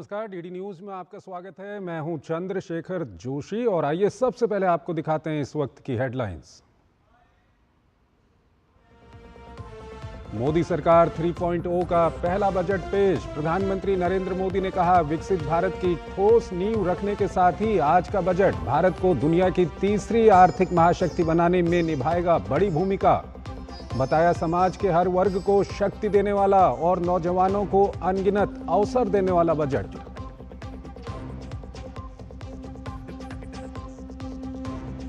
नमस्कार, DD news में आपका स्वागत है। मैं हूं चंद्रशेखर जोशी और आइए सबसे पहले आपको दिखाते हैं इस वक्त की हेडलाइंस। मोदी सरकार 3.0 का पहला बजट पेश। प्रधानमंत्री नरेंद्र मोदी ने कहा, विकसित भारत की ठोस नींव रखने के साथ ही आज का बजट भारत को दुनिया की तीसरी आर्थिक महाशक्ति बनाने में निभाएगा बड़ी भूमिका। बताया, समाज के हर वर्ग को शक्ति देने वाला और नौजवानों को अनगिनत अवसर देने वाला बजट।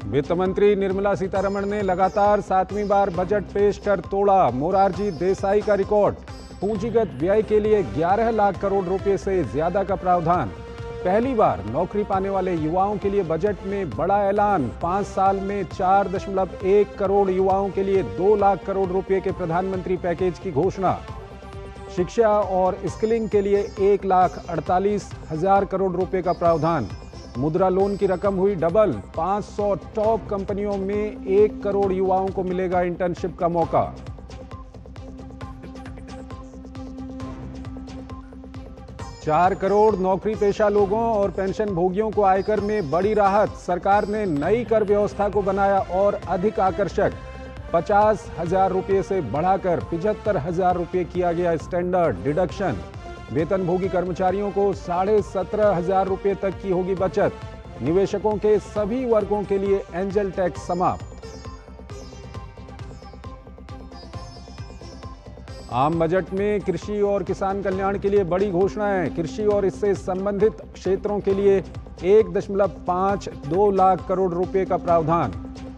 वित्त मंत्री निर्मला सीतारमण ने लगातार 7वीं बार बजट पेश कर तोड़ा मोरारजी देसाई का रिकॉर्ड। पूंजीगत व्यय के लिए 11 लाख करोड़ रुपए से ज्यादा का प्रावधान। पहली बार नौकरी पाने वाले युवाओं के लिए बजट में बड़ा ऐलान। 5 साल में 4.1 करोड़ युवाओं के लिए 2 लाख करोड़ रुपए के प्रधानमंत्री पैकेज की घोषणा। शिक्षा और स्किलिंग के लिए 1,48,000 करोड़ रुपए का प्रावधान। मुद्रा लोन की रकम हुई डबल। 500 टॉप कंपनियों में 1 करोड़ युवाओं को मिलेगा इंटर्नशिप का मौका। चार करोड़ नौकरी पेशा लोगों और पेंशन भोगियों को आयकर में बड़ी राहत। सरकार ने नई कर व्यवस्था को बनाया और अधिक आकर्षक। 50,000 रुपये से बढ़ाकर 75,000 रुपये किया गया स्टैंडर्ड डिडक्शन। वेतनभोगी कर्मचारियों को 17,500 रुपये तक की होगी बचत। निवेशकों के सभी वर्गों के लिए एंजल टैक्स समाप्त। आम बजट में कृषि और किसान कल्याण के लिए बड़ी घोषणाएं। कृषि और इससे संबंधित क्षेत्रों के लिए 1.52 लाख करोड़ रुपए का प्रावधान।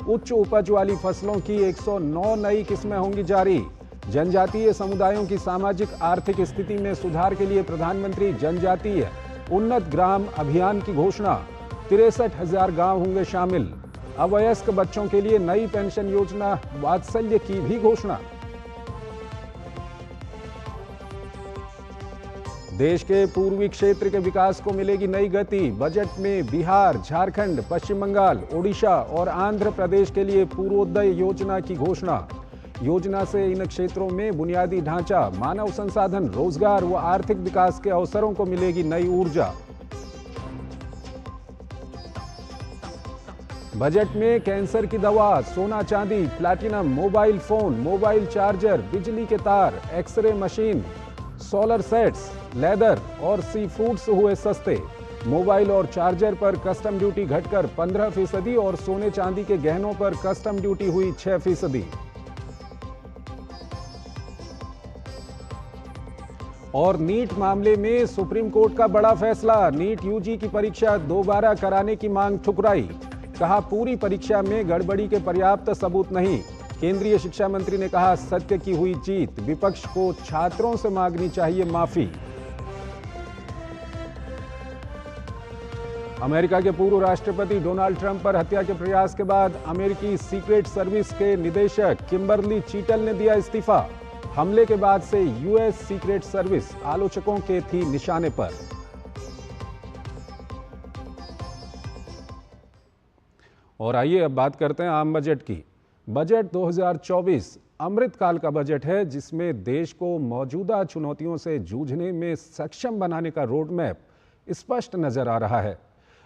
उच्च उपज वाली फसलों की 109 नई किस्में होंगी जारी। जनजातीय समुदायों की सामाजिक आर्थिक स्थिति में सुधार के लिए प्रधानमंत्री जनजातीय उन्नत ग्राम अभियान की घोषणा। 63,000 गांव होंगे शामिल। अवयस्क बच्चों के लिए नई पेंशन योजना वात्सल्य की भी घोषणा। देश के पूर्वी क्षेत्र के विकास को मिलेगी नई गति। बजट में बिहार, झारखंड, पश्चिम बंगाल, ओडिशा और आंध्र प्रदेश के लिए पूर्वोदय योजना की घोषणा। योजना से इन क्षेत्रों में बुनियादी ढांचा, मानव संसाधन, रोजगार व आर्थिक विकास के अवसरों को मिलेगी नई ऊर्जा। बजट में कैंसर की दवा, सोना चांदी, platinum, mobile phone, mobile charger, बिजली के तार, X ray machine, solar sets, leather और सी फूड्स हुए सस्ते। मोबाइल और चार्जर पर कस्टम ड्यूटी घटकर 15% और सोने चांदी के गहनों पर कस्टम ड्यूटी हुई 6%। और नीट मामले में सुप्रीम कोर्ट का बड़ा फैसला। नीट यूजी की परीक्षा दोबारा कराने की मांग ठुकराई। कहा, पूरी परीक्षा में गड़बड़ी के पर्याप्त सबूत नहीं। केंद्रीय शिक्षा मंत्री ने कहा, सत्य की हुई जीत। विपक्ष को छात्रों से मांगनी चाहिए माफी। अमेरिका के पूर्व राष्ट्रपति डोनाल्ड ट्रंप पर हत्या के प्रयास के बाद अमेरिकी सीक्रेट सर्विस के निदेशक किम्बर्ली चीटल ने दिया इस्तीफा। हमले के बाद से यूएस सीक्रेट सर्विस आलोचकों के थी निशाने पर। और आइए अब बात करते हैं आम बजट की। बजट 2024 अमृतकाल का बजट है, जिसमें देश को मौजूदा चुनौतियों से जूझने में सक्षम बनाने का रोड मैप स्पष्ट नजर आ रहा है।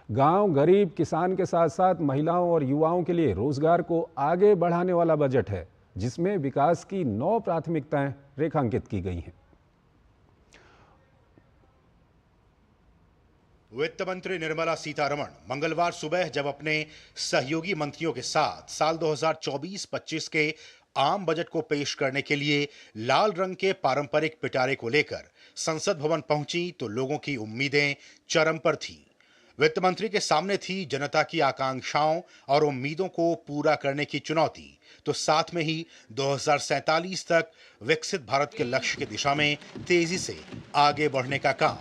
गांव, गरीब, किसान के साथ साथ महिलाओं और युवाओं के लिए रोजगार को आगे बढ़ाने वाला बजट है, जिसमें विकास की 9 प्राथमिकताएं रेखांकित की गई हैं। वित्त मंत्री निर्मला सीतारमण मंगलवार सुबह जब अपने सहयोगी मंत्रियों के साथ साल 2024-25 के आम बजट को पेश करने के लिए लाल रंग के पारंपरिक पिटारे को लेकर संसद भवन पहुंची तो लोगों की उम्मीदें चरम पर थीं। वित्त मंत्री के सामने थी जनता की आकांक्षाओं और उम्मीदों को पूरा करने की चुनौती, तो साथ में ही 2047 तक विकसित भारत के लक्ष्य की दिशा में तेजी से आगे बढ़ने का काम।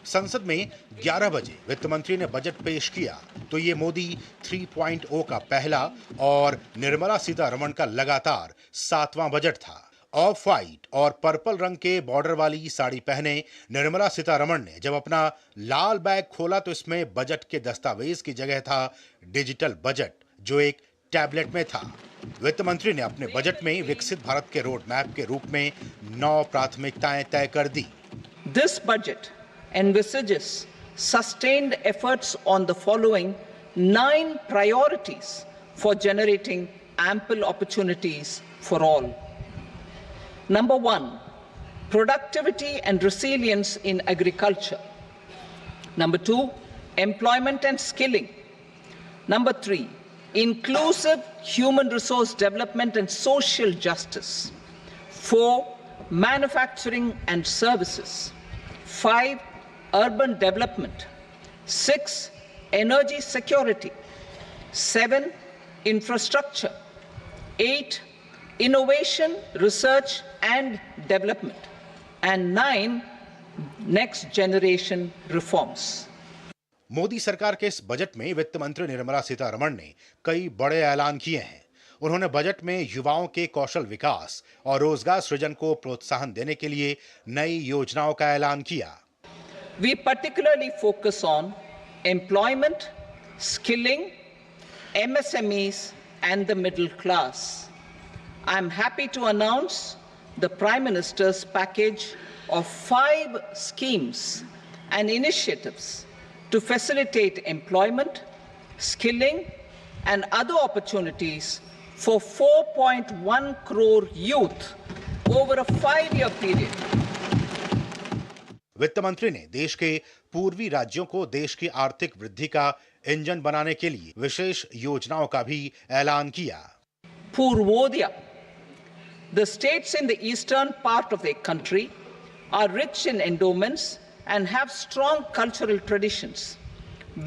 संसद में 11 बजे वित्त मंत्री ने बजट पेश किया तो ये मोदी 3.0 का पहला और निर्मला सीतारमण का लगातार 7वां बजट था। ऑफ व्हाइट और पर्पल रंग के बॉर्डर वाली साड़ी पहने निर्मला सीतारमण ने जब अपना लाल बैग खोला तो इसमें बजट के दस्तावेज की जगह था डिजिटल बजट, जो एक टैबलेट में था। वित्त मंत्री ने अपने बजट में विकसित भारत के रोड मैप के रूप में 9 प्राथमिकताएं तय कर दी। This budget envisages sustained efforts on the following 9 priorities for generating ample opportunities for all. Number 1, productivity and resilience in agriculture. Number 2, employment and skilling. Number 3, inclusive human resource development and social justice. 4, manufacturing and services. 5, urban development. 6, energy security. 7, infrastructure. 8, innovation, research and development. And 9, next generation reforms. Modi सरकार के इस budget में वित्त मंत्री निर्मला सीतारमण ने कई बड़े ऐलान किए हैं। उन्होंने बजट में युवाओं के कौशल विकास और रोजगार सृजन को प्रोत्साहन देने के लिए नई योजनाओं का ऐलान किया। We particularly focus on employment, skilling, MSMEs and the middle class. I am happy to announce the Prime Minister's package of 5 schemes and initiatives to facilitate employment, skilling and other opportunities for 4.1 crore youth over a 5-year period. वित्त मंत्री ने देश के पूर्वी राज्यों को देश की आर्थिक वृद्धि का इंजन बनाने के लिए विशेष योजनाओं का भी ऐलान किया। Purvodaya. The states in the eastern part of the country are rich in endowments and have strong cultural traditions.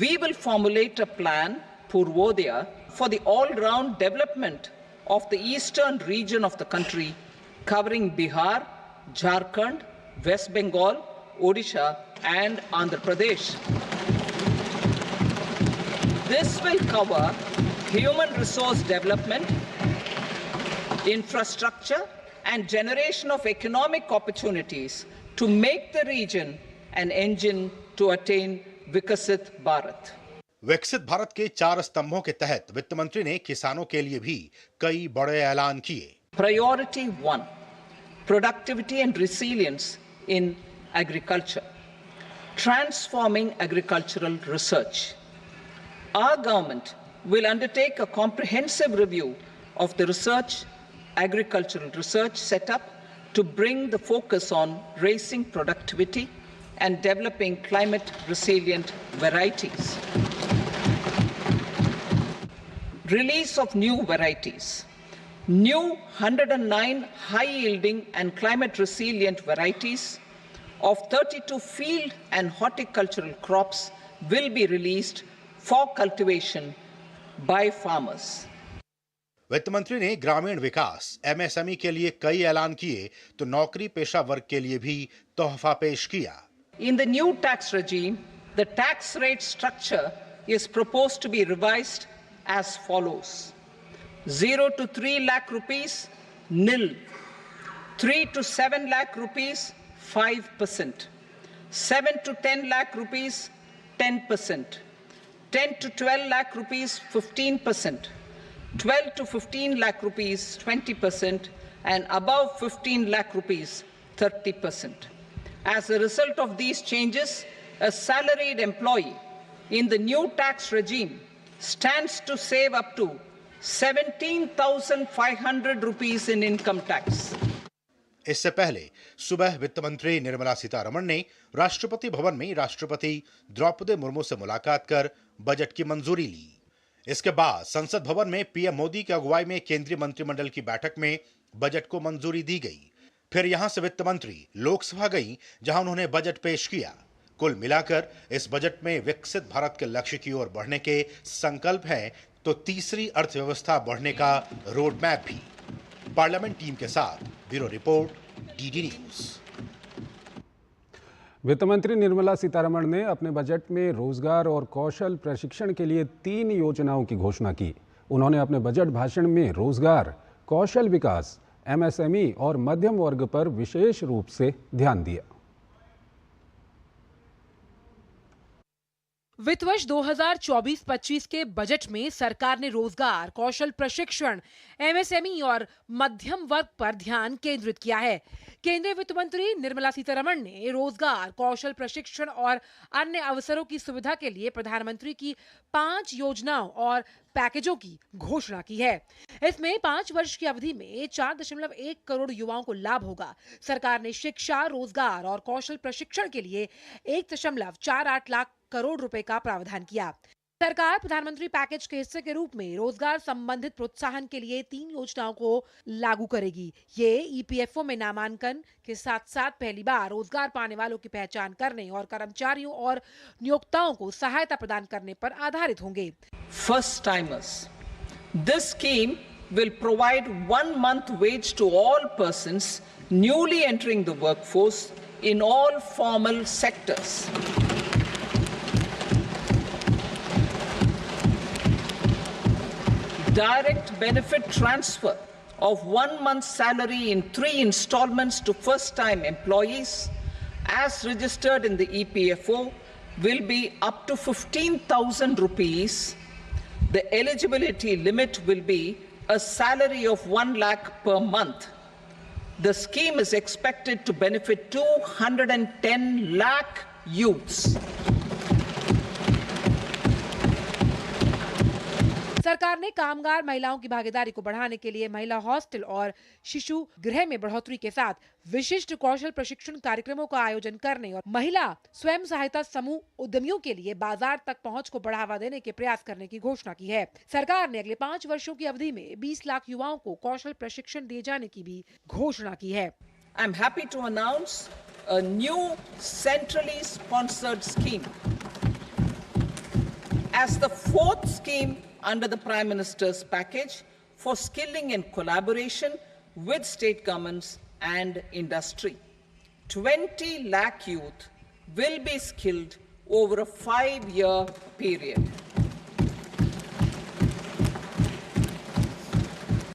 We will formulate a plan, Purvodaya, for the all-round development of the eastern region of the country, covering Bihar, Jharkhand, West Bengal, Odisha and Andhra Pradesh. This will cover human resource development, infrastructure and generation of economic opportunities to make the region an engine to attain Vikasit Bharat. विकसित भारत के 4 स्तंभों के तहत वित्त मंत्री ने किसानों के लिए भी कई बड़े ऐलान किए। Priority 1, productivity and resilience in agriculture, transforming agricultural research. Our government will undertake a comprehensive review of the agricultural research setup to bring the focus on raising productivity and developing climate resilient varieties. Release of new varieties. New 109 high-yielding and climate-resilient varieties of 32 field and horticultural crops will be released for cultivation by farmers. वित्त मंत्री ने ग्रामीण विकास MSME के लिए कई ऐलान किए तो नौकरी पेशा वर्ग के लिए भी तोहफा पेश किया। In the new tax regime, the tax rate structure is proposed to be revised as follows: 0 to 3 lakh rupees, nil; 3 to 7 lakh rupees, 5%; 7 to 10 lakh rupees, 10%; 10 to 12 lakh rupees, 15%; 12 to 15 lakh rupees, 20%; and above 15 lakh rupees, 30%. As a result of these changes, a salaried employee in the new tax regime stands to save up to 17,500 rupees in income tax. इससे पहले सुबह वित्त मंत्री निर्मला सीतारमण ने राष्ट्रपति भवन में राष्ट्रपति द्रौपदी मुर्मू से मुलाकात कर बजट की मंजूरी ली। इसके बाद संसद भवन में पीएम मोदी की अगुवाई में केंद्रीय मंत्रिमंडल की बैठक में बजट को मंजूरी दी गई। फिर यहां से वित्त मंत्री लोकसभा गई, जहां उन्होंने बजट पेश किया। कुल मिलाकर इस बजट में विकसित भारत के लक्ष्य की ओर बढ़ने के संकल्प हैं, तो तीसरी अर्थव्यवस्था बढ़ने का रोड मैप भी। पार्लियामेंट टीम के साथ ब्यूरो रिपोर्ट, डीडी न्यूज। वित्त मंत्री निर्मला सीतारमण ने अपने बजट में रोजगार और कौशल प्रशिक्षण के लिए 3 योजनाओं की घोषणा की। उन्होंने अपने बजट भाषण में रोजगार, कौशल विकास, MSME और मध्यम वर्ग पर विशेष रूप से ध्यान दिया। वित्त वर्ष 2024-25 के बजट में सरकार ने रोजगार, कौशल प्रशिक्षण, एमएसएमई और मध्यम वर्ग पर ध्यान केंद्रित किया है। केंद्रीय वित्त मंत्री निर्मला सीतारमण ने रोजगार, कौशल प्रशिक्षण और अन्य अवसरों की सुविधा के लिए प्रधानमंत्री की 5 योजनाओं और पैकेजों की घोषणा की है। इसमें 5 वर्ष की अवधि में 4.1 करोड़ युवाओं को लाभ होगा। सरकार ने शिक्षा, रोजगार और कौशल प्रशिक्षण के लिए 1.48 लाख करोड़ रुपए का प्रावधान किया। सरकार प्रधानमंत्री पैकेज के हिस्से के रूप में रोजगार संबंधित प्रोत्साहन के लिए 3 योजनाओं को लागू करेगी। ये ईपीएफओ में नामांकन के साथ साथ पहली बार रोजगार पाने वालों की पहचान करने और कर्मचारियों और नियोक्ताओं को सहायता प्रदान करने पर आधारित होंगे। First timers. This scheme will provide 1 month wage to all persons newly entering the workforce in all formal sectors. Direct benefit transfer of 1 month's salary in 3 installments to first-time employees as registered in the EPFO will be up to 15,000 rupees. The eligibility limit will be a salary of 1 lakh per month. The scheme is expected to benefit 210 lakh youths. सरकार ने कामगार महिलाओं की भागीदारी को बढ़ाने के लिए महिला हॉस्टल और शिशु गृह में बढ़ोतरी के साथ विशिष्ट कौशल प्रशिक्षण कार्यक्रमों का आयोजन करने और महिला स्वयं सहायता समूह उद्यमियों के लिए बाजार तक पहुंच को बढ़ावा देने के प्रयास करने की घोषणा की है। सरकार ने अगले 5 वर्षों की अवधि में 20 लाख युवाओं को कौशल प्रशिक्षण दिए जाने की भी घोषणा की है। I am happy to announce a new centrally sponsored scheme as the 4th scheme under the Prime Minister's package for skilling in collaboration with state governments and industry. 20 lakh youth will be skilled over a 5-year period.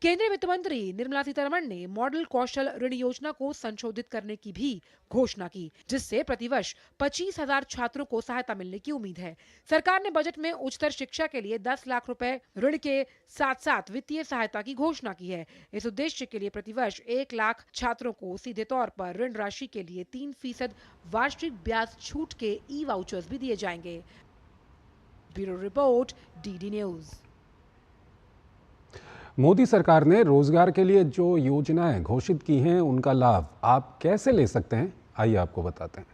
केंद्रीय वित्त मंत्री निर्मला सीतारमण ने model कौशल ऋण योजना को संशोधित करने की भी घोषणा की, जिससे प्रतिवर्ष 25,000 छात्रों को सहायता मिलने की उम्मीद है। सरकार ने बजट में उच्चतर शिक्षा के लिए 10 लाख रुपए ऋण के साथ साथ वित्तीय सहायता की घोषणा की है। इस उद्देश्य के लिए प्रतिवर्ष 1 लाख छात्रों को सीधे तौर पर ऋण राशि के लिए 3% वार्षिक ब्याज छूट के ई वाउचर्स भी दिए जाएंगे। Bureau report, DD news. Modi सरकार ने रोजगार के लिए जो योजनाएं घोषित की हैं उनका लाभ आप कैसे ले सकते हैं, आइए आपको बताते हैं।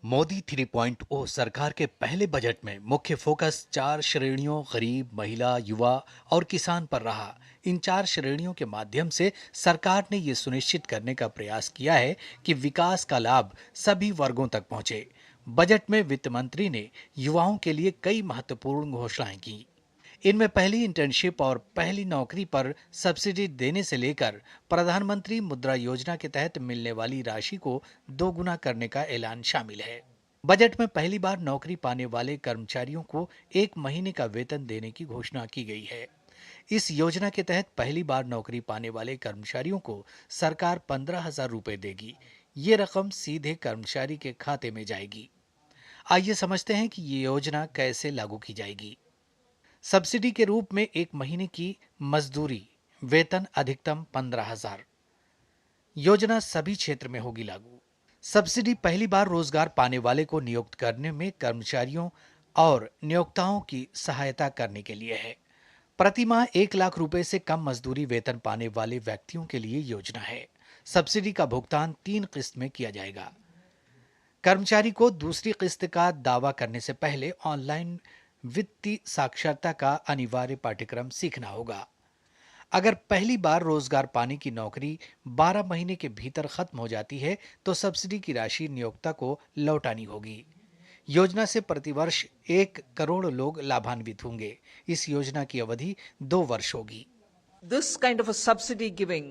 मोदी 3.0 सरकार के पहले बजट में मुख्य फोकस 4 श्रेणियों गरीब, महिला, युवा और किसान पर रहा। इन 4 श्रेणियों के माध्यम से सरकार ने ये सुनिश्चित करने का प्रयास किया है कि विकास का लाभ सभी वर्गों तक पहुंचे। बजट में वित्त मंत्री ने युवाओं के लिए कई महत्वपूर्ण घोषणाएं की। इनमें पहली इंटर्नशिप और पहली नौकरी पर सब्सिडी देने से लेकर प्रधानमंत्री मुद्रा योजना के तहत मिलने वाली राशि को 2 गुना करने का ऐलान शामिल है। बजट में पहली बार नौकरी पाने वाले कर्मचारियों को 1 महीने का वेतन देने की घोषणा की गई है। इस योजना के तहत पहली बार नौकरी पाने वाले कर्मचारियों को सरकार 15,000 रुपए देगी। ये रकम सीधे कर्मचारी के खाते में जाएगी। आइए समझते हैं कि ये योजना कैसे लागू की जाएगी। सब्सिडी के रूप में 1 महीने की मजदूरी, वेतन अधिकतम 15,000। योजना सभी क्षेत्र में होगी लागू। सब्सिडी पहली बार रोजगार पाने वाले को नियुक्त करने में कर्मचारियों और नियोक्ताओं की सहायता करने के लिए है। प्रति माह 1 लाख रुपए से कम मजदूरी वेतन पाने वाले व्यक्तियों के लिए योजना है। सब्सिडी का भुगतान 3 किस्त में किया जाएगा। कर्मचारी को दूसरी किस्त का दावा करने से पहले ऑनलाइन वित्तीय साक्षरता का अनिवार्य पाठ्यक्रम सीखना होगा। अगर पहली बार रोजगार पाने की नौकरी 12 महीने के भीतर खत्म हो जाती है तो सब्सिडी की राशि नियोक्ता को लौटानी होगी। योजना से प्रतिवर्ष 1 करोड़ लोग लाभान्वित होंगे। इस योजना की अवधि 2 वर्ष होगी। This kind of a subsidy giving,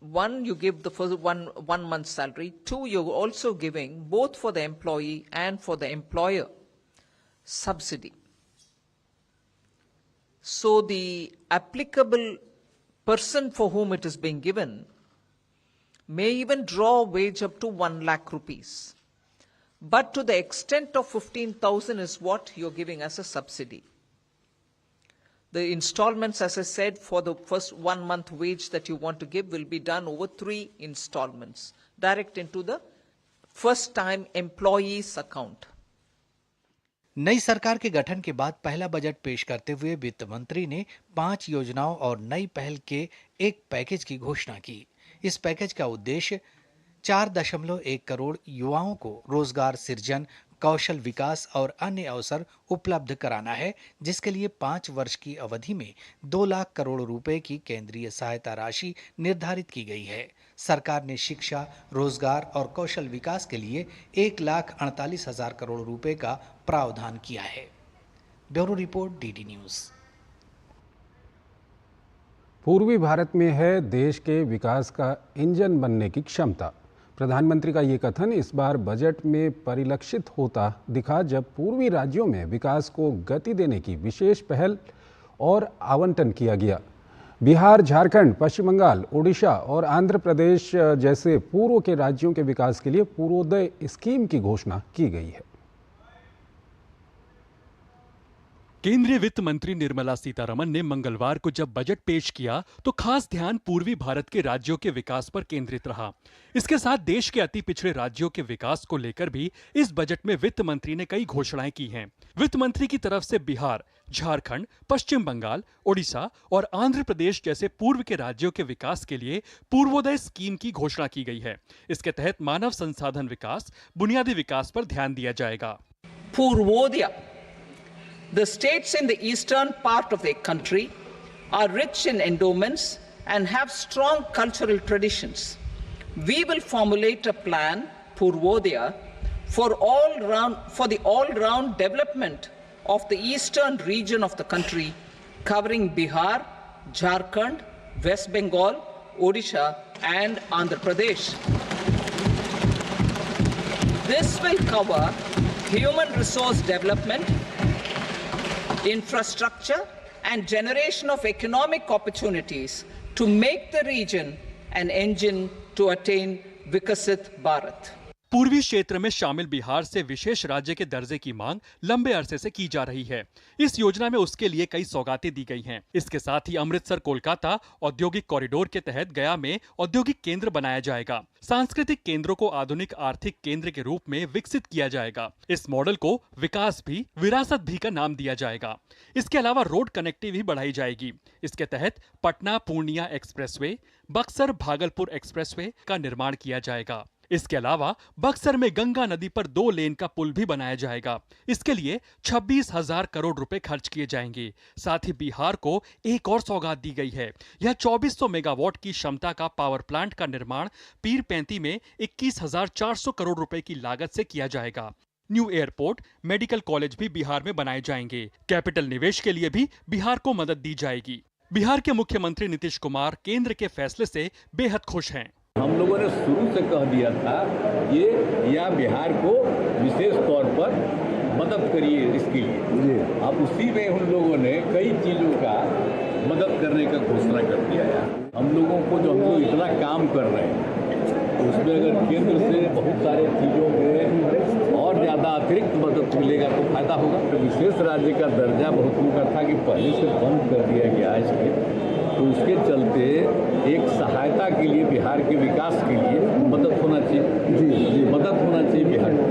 1, you give the first one month's salary. 2, you're also giving both for the employee and for the employer subsidy. So the applicable person for whom it is being given may even draw a wage up to 1 lakh rupees. but to the extent of 15,000 is what you're giving as a subsidy. The installments, as I said, for the first 1 month wage that you want to give will be done over 3 installments, direct into the first time employee's account. नई सरकार के गठन के बाद पहला budget पेश करते हुए वित्त मंत्री ने 5 योजनाओं और नई पहल के एक पैकेज की घोषणा की। इस पैकेज का उद्देश्य 4.1 करोड़ युवाओं को रोजगार सृजन, कौशल विकास और अन्य अवसर उपलब्ध कराना है, जिसके लिए 5 वर्ष की अवधि में 2 लाख करोड़ रुपए की केंद्रीय सहायता राशि निर्धारित की गई है। सरकार ने शिक्षा, रोजगार और कौशल विकास के लिए 1,48,000 करोड़ रुपए का प्रावधान किया है। Bureau report, DD news. पूर्वी भारत में है देश के विकास का इंजन बनने की क्षमता। प्रधानमंत्री का ये कथन इस बार बजट में परिलक्षित होता दिखा, जब पूर्वी राज्यों में विकास को गति देने की विशेष पहल और आवंटन किया गया। बिहार, झारखंड, पश्चिम बंगाल, ओडिशा और आंध्र प्रदेश जैसे पूर्व के राज्यों के विकास के लिए पूर्वोदय स्कीम की घोषणा की गई है। केंद्रीय वित्त मंत्री निर्मला सीतारमण ने मंगलवार को जब बजट पेश किया तो खास ध्यान पूर्वी भारत के राज्यों के विकास पर केंद्रित रहा। इसके साथ देश के अति पिछड़े राज्यों के विकास को लेकर भी इस बजट में वित्त मंत्री ने कई घोषणाएं की हैं। वित्त मंत्री की तरफ से बिहार, झारखंड, पश्चिम बंगाल, ओडिशा और आंध्र प्रदेश जैसे पूर्व के राज्यों के विकास के लिए पूर्वोदय स्कीम की घोषणा की गई है। इसके तहत मानव संसाधन विकास, बुनियादी विकास पर ध्यान दिया जाएगा। Purvodaya. The states in the eastern part of the country are rich in endowments and have strong cultural traditions. We will formulate a plan, Purvodaya, for the all-round development of the eastern region of the country, covering Bihar, Jharkhand, West Bengal, Odisha, and Andhra Pradesh. This will cover human resource development, infrastructure, and generation of economic opportunities to make the region an engine to attain Vikasit Bharat. पूर्वी क्षेत्र में शामिल बिहार से विशेष राज्य के दर्जे की मांग लंबे अरसे से की जा रही है। इस योजना में उसके लिए कई सौगातें दी गई हैं। इसके साथ ही अमृतसर कोलकाता औद्योगिक कॉरिडोर के तहत गया में औद्योगिक केंद्र बनाया जाएगा। सांस्कृतिक केंद्रों को आधुनिक आर्थिक केंद्र के रूप में विकसित किया जाएगा। इस मॉडल को विकास भी, विरासत भी का नाम दिया जाएगा। इसके अलावा रोड कनेक्टिविटी भी बढ़ाई जाएगी। इसके तहत पटना पूर्णिया एक्सप्रेसवे, बक्सर भागलपुर एक्सप्रेसवे का निर्माण किया जाएगा। इसके अलावा बक्सर में गंगा नदी पर 2 लेन का पुल भी बनाया जाएगा। इसके लिए 26,000 करोड़ रुपए खर्च किए जाएंगे। साथ ही बिहार को एक और सौगात दी गई है। यह 2400 मेगावाट की क्षमता का पावर प्लांट का निर्माण पीरपैंती में 21,400 करोड़ रुपए की लागत से किया जाएगा। न्यू एयरपोर्ट, मेडिकल कॉलेज भी बिहार में बनाए जाएंगे। कैपिटल निवेश के लिए भी बिहार को मदद दी जाएगी। बिहार के मुख्यमंत्री नीतीश कुमार केंद्र के फैसले से बेहद खुश हैं। हम लोगों ने शुरू से कह दिया था ये या बिहार को विशेष तौर पर मदद करिए इसके लिए। अब उसी में उन लोगों ने कई चीज़ों का मदद करने का घोषणा कर दिया है। हम लोगों को जो हम लोग इतना काम कर रहे हैं तो उसमें अगर केंद्र से बहुत सारे चीज़ों में और ज़्यादा अतिरिक्त मदद मिलेगा तो फायदा होगा। तो विशेष राज्य का दर्जा बहुत उनका था कि पहले से बंद कर दिया गया है इसके, तो उसके चलते एक सहायता के लिए बिहार के विकास के लिए मदद होना चाहिए। मदद होना चाहिए बिहार को,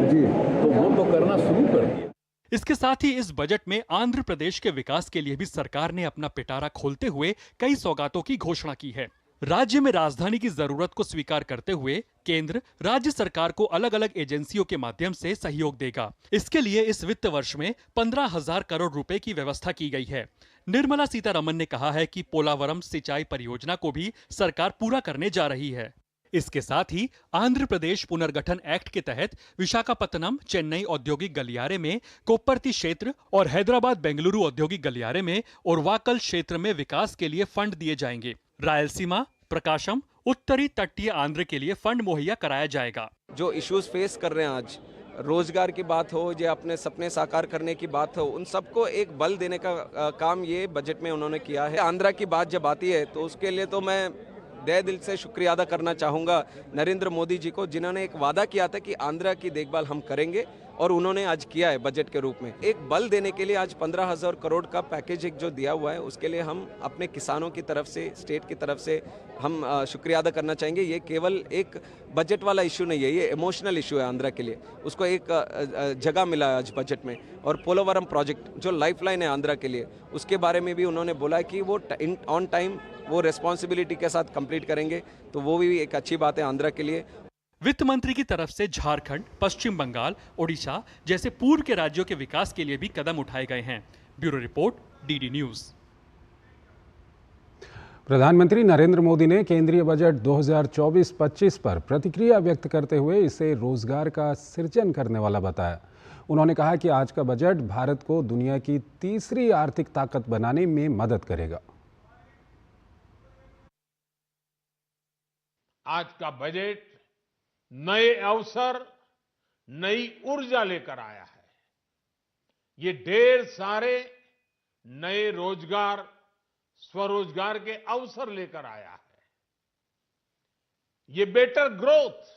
तो वो तो करना शुरू कर दिया। इसके साथ ही इस बजट में आंध्र प्रदेश के विकास के लिए भी सरकार ने अपना पिटारा खोलते हुए कई सौगातों की घोषणा की है। राज्य में राजधानी की जरूरत को स्वीकार करते हुए केंद्र राज्य सरकार को अलग अलग एजेंसियों के माध्यम से सहयोग देगा। इसके लिए इस वित्त वर्ष में 15,000 करोड़ रुपए की व्यवस्था की गई है। निर्मला सीतारमण ने कहा है कि पोलावरम सिंचाई परियोजना को भी सरकार पूरा करने जा रही है। इसके साथ ही आंध्र प्रदेश पुनर्गठन एक्ट के तहत विशाखापत्तनम, चेन्नई औद्योगिक गलियारे में, कोप्परती क्षेत्र और हैदराबाद बेंगलुरु औद्योगिक गलियारे में और वाकल क्षेत्र में विकास के लिए फंड दिए जाएंगे। रायलसीमा, प्रकाशम, उत्तरी तटीय आंध्र के लिए फंड मुहैया कराया जाएगा। जो इश्यूज फेस कर रहे हैं आज, रोजगार की बात हो या अपने सपने साकार करने की बात हो, उन सबको एक बल देने का काम ये बजट में उन्होंने किया है। आंध्रा की बात जब आती है तो उसके लिए तो मैं तहे दिल से शुक्रिया अदा करना चाहूँगा नरेंद्र मोदी जी को, जिन्होंने एक वादा किया था कि आंध्रा की देखभाल हम करेंगे और उन्होंने आज किया है बजट के रूप में। एक बल देने के लिए आज 15,000 करोड़ का पैकेज एक जो दिया हुआ है, उसके लिए हम अपने किसानों की तरफ से, स्टेट की तरफ से हम शुक्रिया अदा करना चाहेंगे। ये केवल एक बजट वाला इशू नहीं है, ये इमोशनल इशू है आंध्रा के लिए। उसको एक जगह मिला है आज बजट में। और पोलोवरम प्रोजेक्ट जो लाइफलाइन है आंध्रा के लिए, उसके बारे में भी उन्होंने बोला है कि वो ऑन टाइम वो रिस्पॉन्सिबिलिटी के साथ कंप्लीट करेंगे, तो वो भी एक अच्छी बात है आंध्रा के लिए। वित्त मंत्री की तरफ से झारखंड, पश्चिम बंगाल, ओडिशा जैसे पूर्व के राज्यों के विकास के लिए भी कदम उठाए गए हैं। Bureau report, DD news. प्रधानमंत्री नरेंद्र मोदी ने केंद्रीय बजट 2024-25 पर प्रतिक्रिया व्यक्त करते हुए इसे रोजगार का सृजन करने वाला बताया। उन्होंने कहा कि आज का बजट भारत को दुनिया की तीसरी आर्थिक ताकत बनाने में मदद करेगा। आज का बजट नए अवसर, नई ऊर्जा लेकर आया है। ये ढेर सारे नए रोजगार, स्वरोजगार के अवसर लेकर आया है। ये बेटर ग्रोथ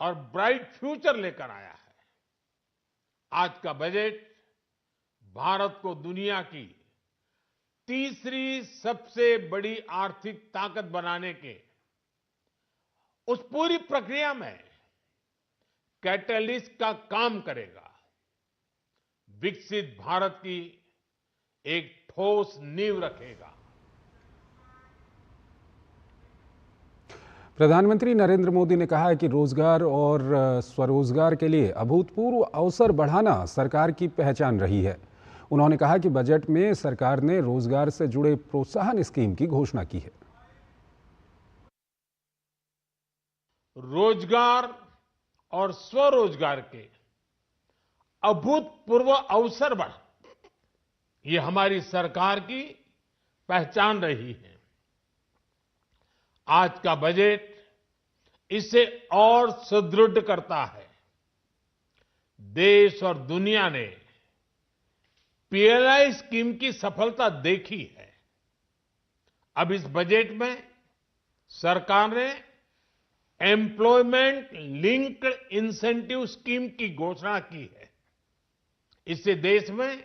और ब्राइट फ्यूचर लेकर आया है। आज का बजट भारत को दुनिया की तीसरी सबसे बड़ी आर्थिक ताकत बनाने के उस पूरी प्रक्रिया में कैटलिस्ट का काम करेगा। विकसित भारत की एक ठोस नींव रखेगा। प्रधानमंत्री नरेंद्र मोदी ने कहा है कि रोजगार और स्वरोजगार के लिए अभूतपूर्व अवसर बढ़ाना सरकार की पहचान रही है। उन्होंने कहा कि बजट में सरकार ने रोजगार से जुड़े प्रोत्साहन स्कीम की घोषणा की है। रोजगार और स्वरोजगार के अभूतपूर्व अवसर बढ़, ये हमारी सरकार की पहचान रही है। आज का बजट इसे और सुदृढ़ करता है। देश और दुनिया ने पीएलआई स्कीम की सफलता देखी है। अब इस बजट में सरकार ने एम्प्लॉयमेंट लिंक्ड इंसेंटिव स्कीम की घोषणा की है। इससे देश में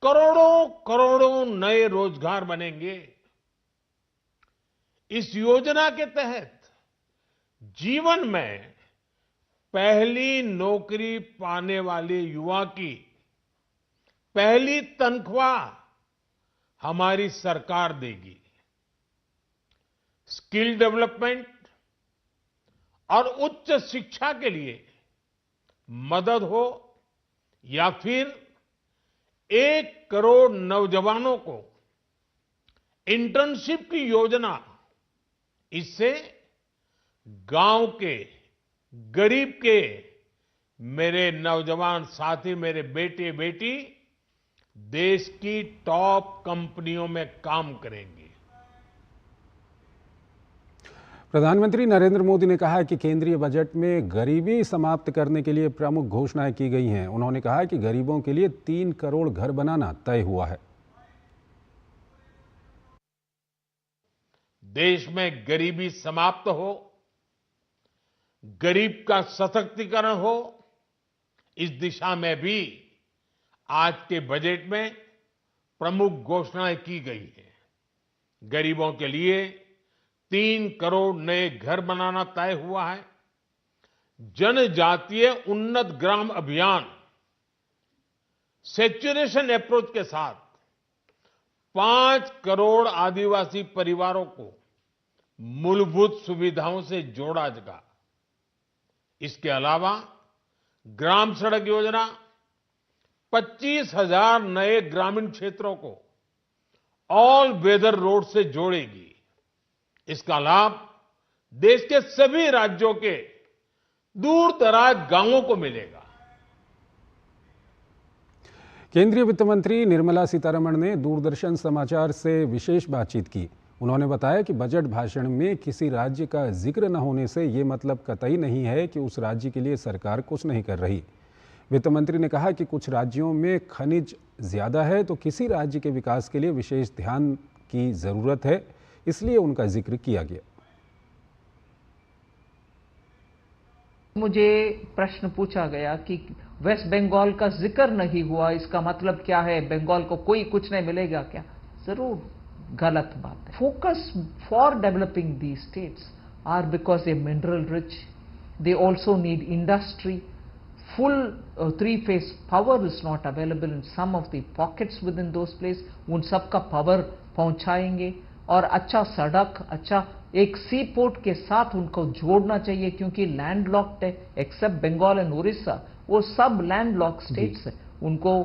करोड़ों करोड़ों नए रोजगार बनेंगे। इस योजना के तहत जीवन में पहली नौकरी पाने वाले युवा की पहली तनख्वाह हमारी सरकार देगी। स्किल डेवलपमेंट और उच्च शिक्षा के लिए मदद हो या फिर 1 करोड़ नौजवानों को इंटर्नशिप की योजना, इससे गांव के गरीब के मेरे नौजवान साथी, मेरे बेटे बेटी देश की टॉप कंपनियों में काम करेंगे। प्रधानमंत्री नरेंद्र मोदी ने कहा कि केंद्रीय बजट में गरीबी समाप्त करने के लिए प्रमुख घोषणाएं की गई हैं। उन्होंने कहा कि गरीबों के लिए 3 करोड़ घर बनाना तय हुआ है। देश में गरीबी समाप्त हो, गरीब का सशक्तिकरण हो, इस दिशा में भी आज के बजट में प्रमुख घोषणाएं की गई हैं। गरीबों के लिए 3 करोड़ नए घर बनाना तय हुआ है। जनजातीय उन्नत ग्राम अभियान सैचुरेशन अप्रोच के साथ 5 करोड़ आदिवासी परिवारों को मूलभूत सुविधाओं से जोड़ा जाएगा। इसके अलावा ग्राम सड़क योजना 25,000 नए ग्रामीण क्षेत्रों को ऑल वेदर रोड से जोड़ेगी। इसका लाभ देश के सभी राज्यों के दूर दराज गांवों को मिलेगा। केंद्रीय वित्त मंत्री निर्मला सीतारमण ने दूरदर्शन समाचार से विशेष बातचीत की। उन्होंने बताया कि बजट भाषण में किसी राज्य का जिक्र न होने से ये मतलब कतई नहीं है कि उस राज्य के लिए सरकार कुछ नहीं कर रही। वित्त मंत्री ने कहा कि कुछ राज्यों में खनिज ज्यादा है तो किसी राज्य के विकास के लिए विशेष ध्यान की जरूरत है। इसलिए उनका जिक्र किया गया। मुझे प्रश्न पूछा गया कि वेस्ट बंगाल का जिक्र नहीं हुआ, इसका मतलब क्या है, बंगाल को कोई कुछ नहीं मिलेगा क्या? जरूर गलत बात है। Focus for developing the states are because a mineral rich, they also need industry, full three-phase power is not available in some of the pockets within those places. उन सब का पावर पहुंचाएंगे और अच्छा सड़क, अच्छा एक सी पोर्ट के साथ उनको जोड़ना चाहिए, क्योंकि लैंड लॉक्ड है, एक्सेप्ट बंगाल एंड उड़ीसा, वो सब लैंड लॉक स्टेट्स है, उनको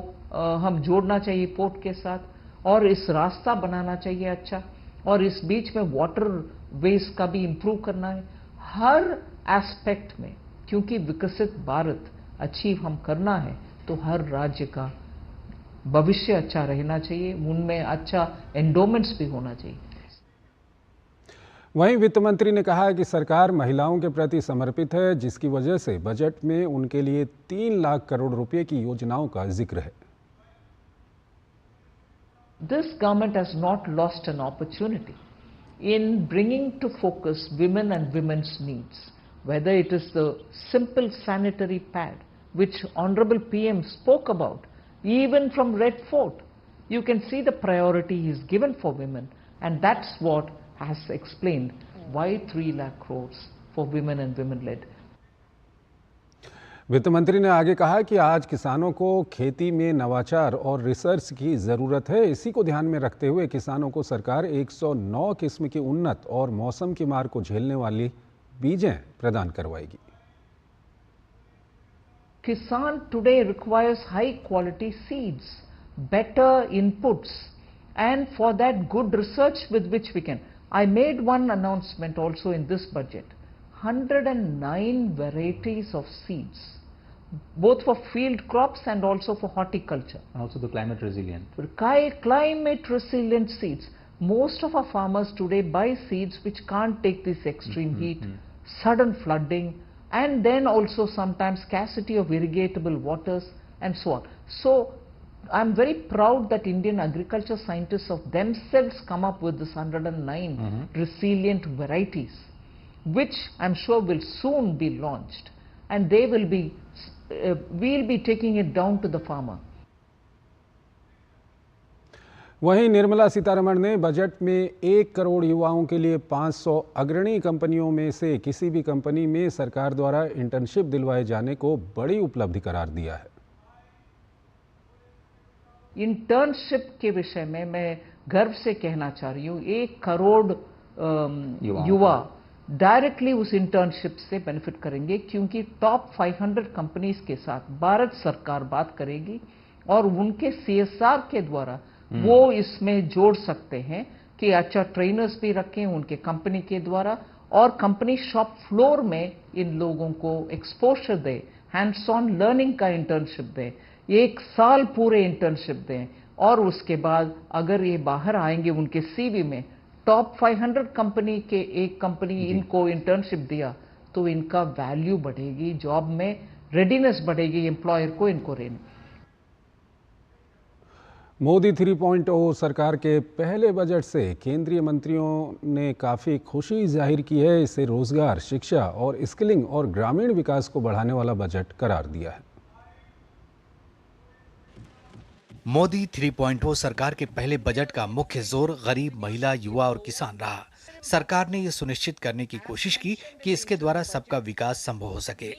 हम जोड़ना चाहिए पोर्ट के साथ, और इस रास्ता बनाना चाहिए अच्छा, और इस बीच में वाटर वेज का भी इंप्रूव करना है हर एस्पेक्ट में, क्योंकि विकसित भारत अचीव हम करना है तो हर राज्य का भविष्य अच्छा रहना चाहिए, उनमें अच्छा एंडोमेंट्स भी होना चाहिए। वहीं वित्त मंत्री ने कहा कि सरकार महिलाओं के प्रति समर्पित है, जिसकी वजह से बजट में उनके लिए 3 लाख करोड़ रुपए की योजनाओं का जिक्र है। This government has not lost an opportunity in bringing to focus women and women's needs, whether it is the simple sanitary pad which Honorable PM spoke about, even from Red Fort, you can see the priority is given for women, and that's what has explained why 3 lakh crores for women and women-led. वित्त मंत्री ने आगे कहा कि आज किसानों को खेती में नवाचार और रिसर्च की ज़रूरत है। इसी को ध्यान में रखते हुए किसानों को सरकार 109 किस्म की उन्नत और मौसम की मार को झेलने वाली बीजें प्रदान करवाएगी। Kisan today requires high quality seeds, better inputs, and for that good research with which we can. I made one announcement also in this budget, 109 varieties of seeds, both for field crops and also for horticulture. And also the climate resilient. Climate resilient seeds. Most of our farmers today buy seeds which can't take this extreme heat, sudden flooding, and then also sometimes scarcity of irrigatable waters and so on. So I'm very proud that Indian agriculture scientists of themselves come up with this 109 resilient varieties, which I'm sure will soon be launched, and they will be, we'll be taking it down to the farmer. वहीं निर्मला सीतारमण ने budget में 1 करोड़ युवाओं के लिए 500 अग्रणी कंपनियों में से किसी भी कंपनी में सरकार द्वारा इंटर्नशिप दिलवाए जाने को बड़ी उपलब्धि करार दिया है। इंटर्नशिप के विषय में मैं गर्व से कहना चाह रही हूँ, 1 करोड़ युवा डायरेक्टली उस इंटर्नशिप से बेनिफिट करेंगे, क्योंकि टॉप 500 कंपनीज के साथ भारत सरकार बात करेगी और उनके CSR के द्वारा वो इसमें जोड़ सकते हैं कि अच्छा ट्रेनर्स भी रखें उनके कंपनी के द्वारा, और कंपनी शॉप फ्लोर में इन लोगों को exposure they, hands on learning का इंटर्नशिप दें, 1 साल पूरे इंटर्नशिप दें, और उसके बाद अगर ये बाहर आएंगे उनके CV में टॉप 500 कंपनी के एक कंपनी इनको इंटर्नशिप दिया तो इनका वैल्यू बढ़ेगी, जॉब में रेडीनेस बढ़ेगी एम्प्लॉयर को इनको रहने। मोदी 3.0 सरकार के पहले बजट से केंद्रीय मंत्रियों ने काफ़ी खुशी जाहिर की है। इसे रोजगार, शिक्षा और स्किलिंग और ग्रामीण विकास को बढ़ाने वाला बजट करार दिया है। मोदी 3.0 सरकार के पहले बजट का मुख्य जोर गरीब, महिला, युवा और किसान रहा। सरकार ने यह सुनिश्चित करने की कोशिश की कि इसके द्वारा सबका विकास संभव हो सके।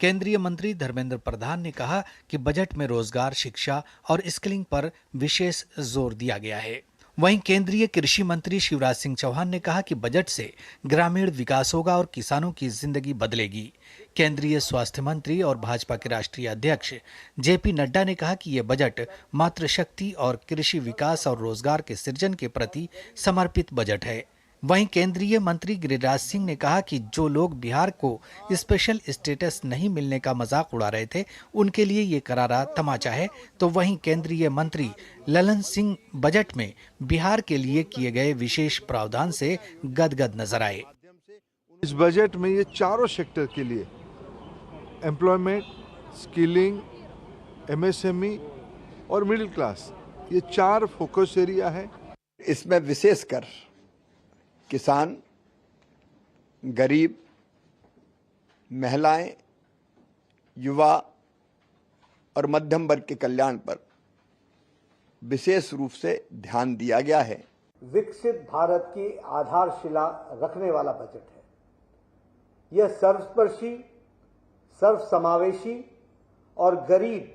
केंद्रीय मंत्री धर्मेंद्र प्रधान ने कहा कि बजट में रोजगार, शिक्षा और स्किलिंग पर विशेष जोर दिया गया है। वहीं केंद्रीय कृषि मंत्री शिवराज सिंह चौहान ने कहा कि बजट से ग्रामीण विकास होगा और किसानों की जिंदगी बदलेगी। केंद्रीय स्वास्थ्य मंत्री और भाजपा के राष्ट्रीय अध्यक्ष JP नड्डा ने कहा कि यह बजट मातृशक्ति और कृषि विकास और रोजगार के सृजन के प्रति समर्पित बजट है। वहीं केंद्रीय मंत्री गिरिराज सिंह ने कहा कि जो लोग बिहार को स्पेशल स्टेटस नहीं मिलने का मजाक उड़ा रहे थे, उनके लिए ये करारा तमाचा है। तो वहीं केंद्रीय मंत्री ललन सिंह बजट में बिहार के लिए किए गए विशेष प्रावधान से गदगद नजर आए। इस बजट में ये चारों सेक्टर के लिए एम्प्लॉयमेंट, स्किलिंग, MSME और मिडिल क्लास, ये 4 फोकस एरिया है। इसमें विशेषकर किसान, गरीब, महिलाएं, युवा और मध्यम वर्ग के कल्याण पर विशेष रूप से ध्यान दिया गया है। विकसित भारत की आधारशिला रखने वाला बजट है। यह सर्वस्पर्शी, सर्वसमावेशी और गरीब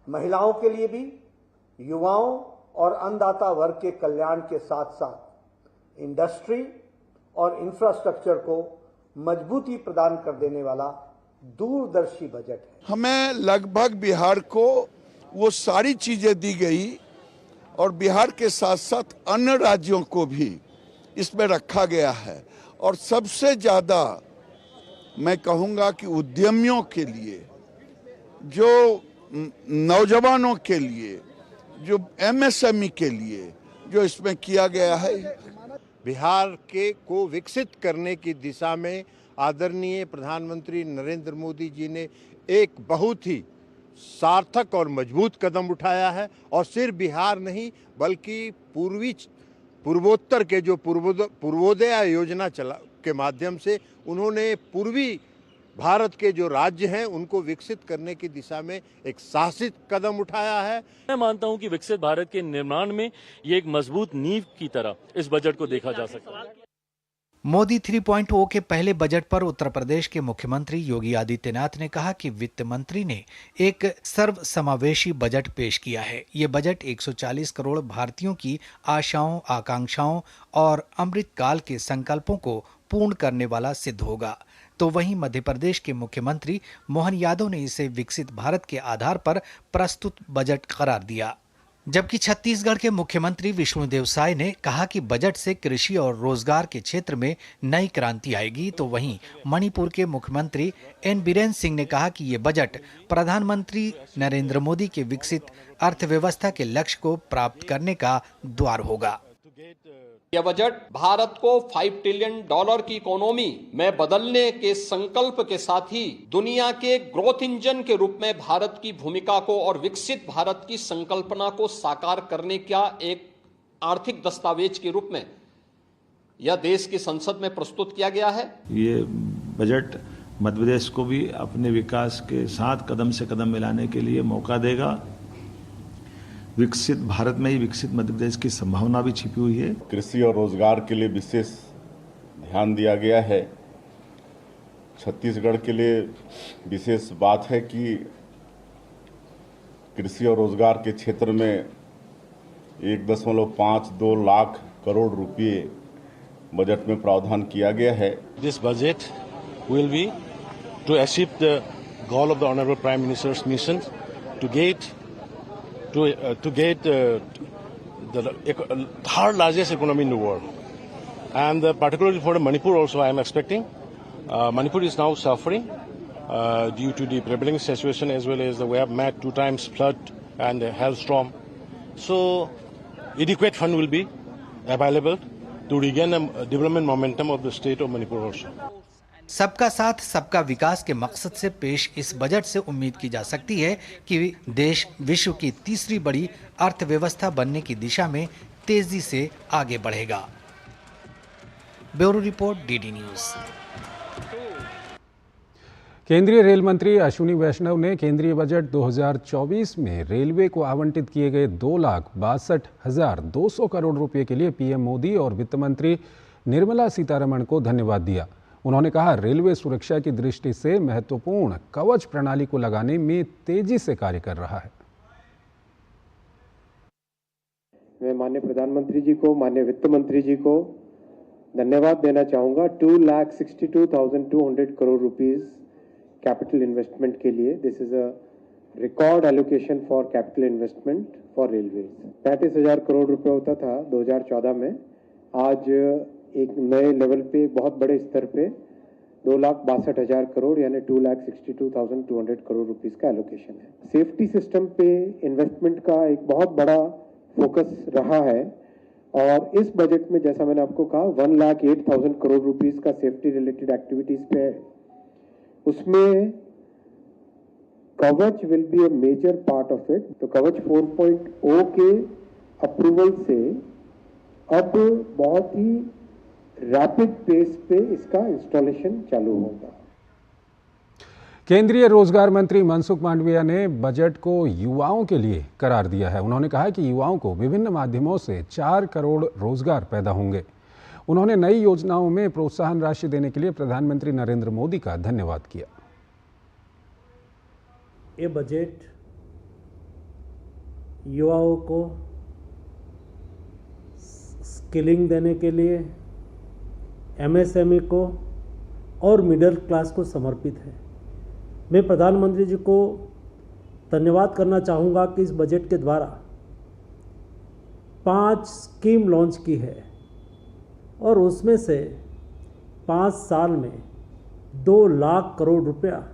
महिलाओं के लिए भी, युवाओं और अन्नदाता वर्ग के कल्याण के साथ साथ इंडस्ट्री और इंफ्रास्ट्रक्चर को मजबूती प्रदान कर देने वाला दूरदर्शी बजट है। हमें लगभग बिहार को वो सारी चीजें दी गई और बिहार के साथ साथ अन्य राज्यों को भी इसमें रखा गया है। और सबसे ज्यादा मैं कहूंगा कि उद्यमियों के लिए, जो नौजवानों के लिए, जो एमएसएमई के लिए जो इसमें किया गया है। बिहार के को विकसित करने की दिशा में आदरणीय प्रधानमंत्री नरेंद्र मोदी जी ने एक बहुत ही सार्थक और मजबूत कदम उठाया है। और सिर्फ बिहार नहीं बल्कि पूर्वोत्तर के जो पूर्वोदय योजना के माध्यम से उन्होंने पूर्वी भारत के जो राज्य हैं उनको विकसित करने की दिशा में एक साहसिक कदम उठाया है। मैं मानता हूं कि विकसित भारत के निर्माण में ये एक मजबूत नींव की तरह इस बजट को देखा जा सकता है। मोदी 3.0 के पहले बजट पर उत्तर प्रदेश के मुख्यमंत्री योगी आदित्यनाथ ने कहा कि वित्त मंत्री ने एक सर्वसमावेशी बजट पेश किया है। ये बजट 140 करोड़ भारतीयों की आशाओं, आकांक्षाओं और अमृतकाल के संकल्पों को पूर्ण करने वाला सिद्ध होगा। तो वहीं मध्य प्रदेश के मुख्यमंत्री मोहन यादव ने इसे विकसित भारत के आधार पर प्रस्तुत बजट करार दिया। जबकि छत्तीसगढ़ के मुख्यमंत्री विष्णुदेव साय ने कहा कि बजट से कृषि और रोजगार के क्षेत्र में नई क्रांति आएगी। तो वहीं मणिपुर के मुख्यमंत्री एन बीरेन सिंह ने कहा कि ये बजट प्रधानमंत्री नरेंद्र मोदी के विकसित अर्थव्यवस्था के लक्ष्य को प्राप्त करने का द्वार होगा। यह बजट भारत को $5 ट्रिलियन की इकोनॉमी में बदलने के संकल्प के साथ ही दुनिया के ग्रोथ इंजन के रूप में भारत की भूमिका को और विकसित भारत की संकल्पना को साकार करने का एक आर्थिक दस्तावेज के रूप में यह देश की संसद में प्रस्तुत किया गया है। ये बजट मध्य प्रदेश को भी अपने विकास के साथ कदम से कदम मिलाने के लिए मौका देगा। विकसित भारत में ही विकसित मध्य प्रदेश की संभावना भी छिपी हुई है। कृषि और रोजगार के लिए विशेष ध्यान दिया गया है। छत्तीसगढ़ के लिए विशेष बात है कि कृषि और रोजगार के क्षेत्र में 1.52 लाख करोड़ रुपए बजट में प्रावधान किया गया है। This budget will be to achieve the goal of the honourable prime minister's mission to get the third largest economy in the world. And particularly for Manipur also I am expecting. Manipur is now suffering due to the prevailing situation as well as we have met 2 times flood and hailstorm. So adequate fund will be available to regain the development momentum of the state of Manipur also. सबका साथ सबका विकास के मकसद से पेश इस budget से उम्मीद की जा सकती है कि देश विश्व की तीसरी बड़ी अर्थव्यवस्था बनने की दिशा में तेजी से आगे बढ़ेगा। Bureau report, DD news. केंद्रीय रेल मंत्री अश्विनी वैष्णव ने केंद्रीय बजट 2024 में रेलवे को आवंटित किए गए 2,62,200 करोड़ रुपए के लिए पीएम मोदी और वित्त मंत्री निर्मला सीतारमण को धन्यवाद दिया। उन्होंने कहा, रेलवे सुरक्षा की दृष्टि से महत्वपूर्ण कवच प्रणाली को लगाने में तेजी से कार्य कर रहा है। मैं माननीय प्रधानमंत्री जी को, माननीय वित्त मंत्री जी को धन्यवाद देना चाहूंगा 2,62,200 करोड़ रुपीस कैपिटल इन्वेस्टमेंट के लिए। This is a record allocation for capital investment for railway. 35,000 crore रुपए होता था 2014 में, आज एक नए लेवल पे, बहुत बड़े स्तर पे 2,62,000 करोड़ यानी 2,62,200 करोड़ रुपीस का एलोकेशन है। सेफ्टी सिस्टम पे इन्वेस्टमेंट का एक बहुत बड़ा फोकस रहा है और इस बजट में जैसा मैंने आपको कहा 1,08,000 करोड़ रुपीस का सेफ्टी रिलेटेड एक्टिविटीज पे है। उसमें Kavach will be a major part of it. तो कवच 4.0 के अप्रूवल से अब बहुत ही रैपिड पेस पे इसका इंस्टॉलेशन चालू होगा। केंद्रीय रोजगार मंत्री मनसुख मांडविया ने बजट को युवाओं के लिए करार दिया है। उन्होंने कहा कि युवाओं को विभिन्न माध्यमों से 4 करोड़ रोजगार पैदा होंगे। उन्होंने नई योजनाओं में प्रोत्साहन राशि देने के लिए प्रधानमंत्री नरेंद्र मोदी का धन्यवाद किया। ये बजट युवाओं को स्किलिंग देने के लिए, एमएसएमई को और मिडिल क्लास को समर्पित है। मैं प्रधानमंत्री जी को धन्यवाद करना चाहूँगा कि इस बजट के द्वारा 5 स्कीम लॉन्च की है और उसमें से 5 साल में 2 लाख करोड़ रुपया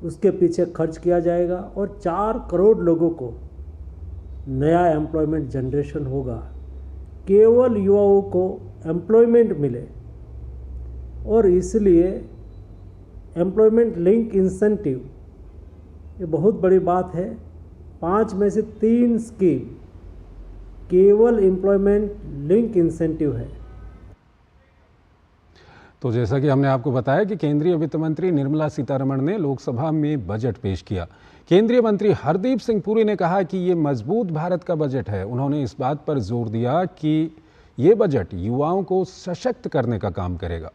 उसके पीछे खर्च किया जाएगा और 4 करोड़ लोगों को नया एम्प्लॉयमेंट जनरेशन होगा। केवल युवाओं को एम्प्लॉयमेंट मिले और इसलिए एम्प्लॉयमेंट लिंक इंसेंटिव ये बहुत बड़ी बात है। 5 में से 3 स्कीम केवल एम्प्लॉयमेंट लिंक इंसेंटिव है। तो जैसा कि हमने आपको बताया कि केंद्रीय वित्त मंत्री निर्मला सीतारमण ने लोकसभा में बजट पेश किया। केंद्रीय मंत्री हरदीप सिंह पुरी ने कहा कि ये मजबूत भारत का बजट है। उन्होंने इस बात पर जोर दिया कि ये बजट युवाओं को सशक्त करने का काम करेगा।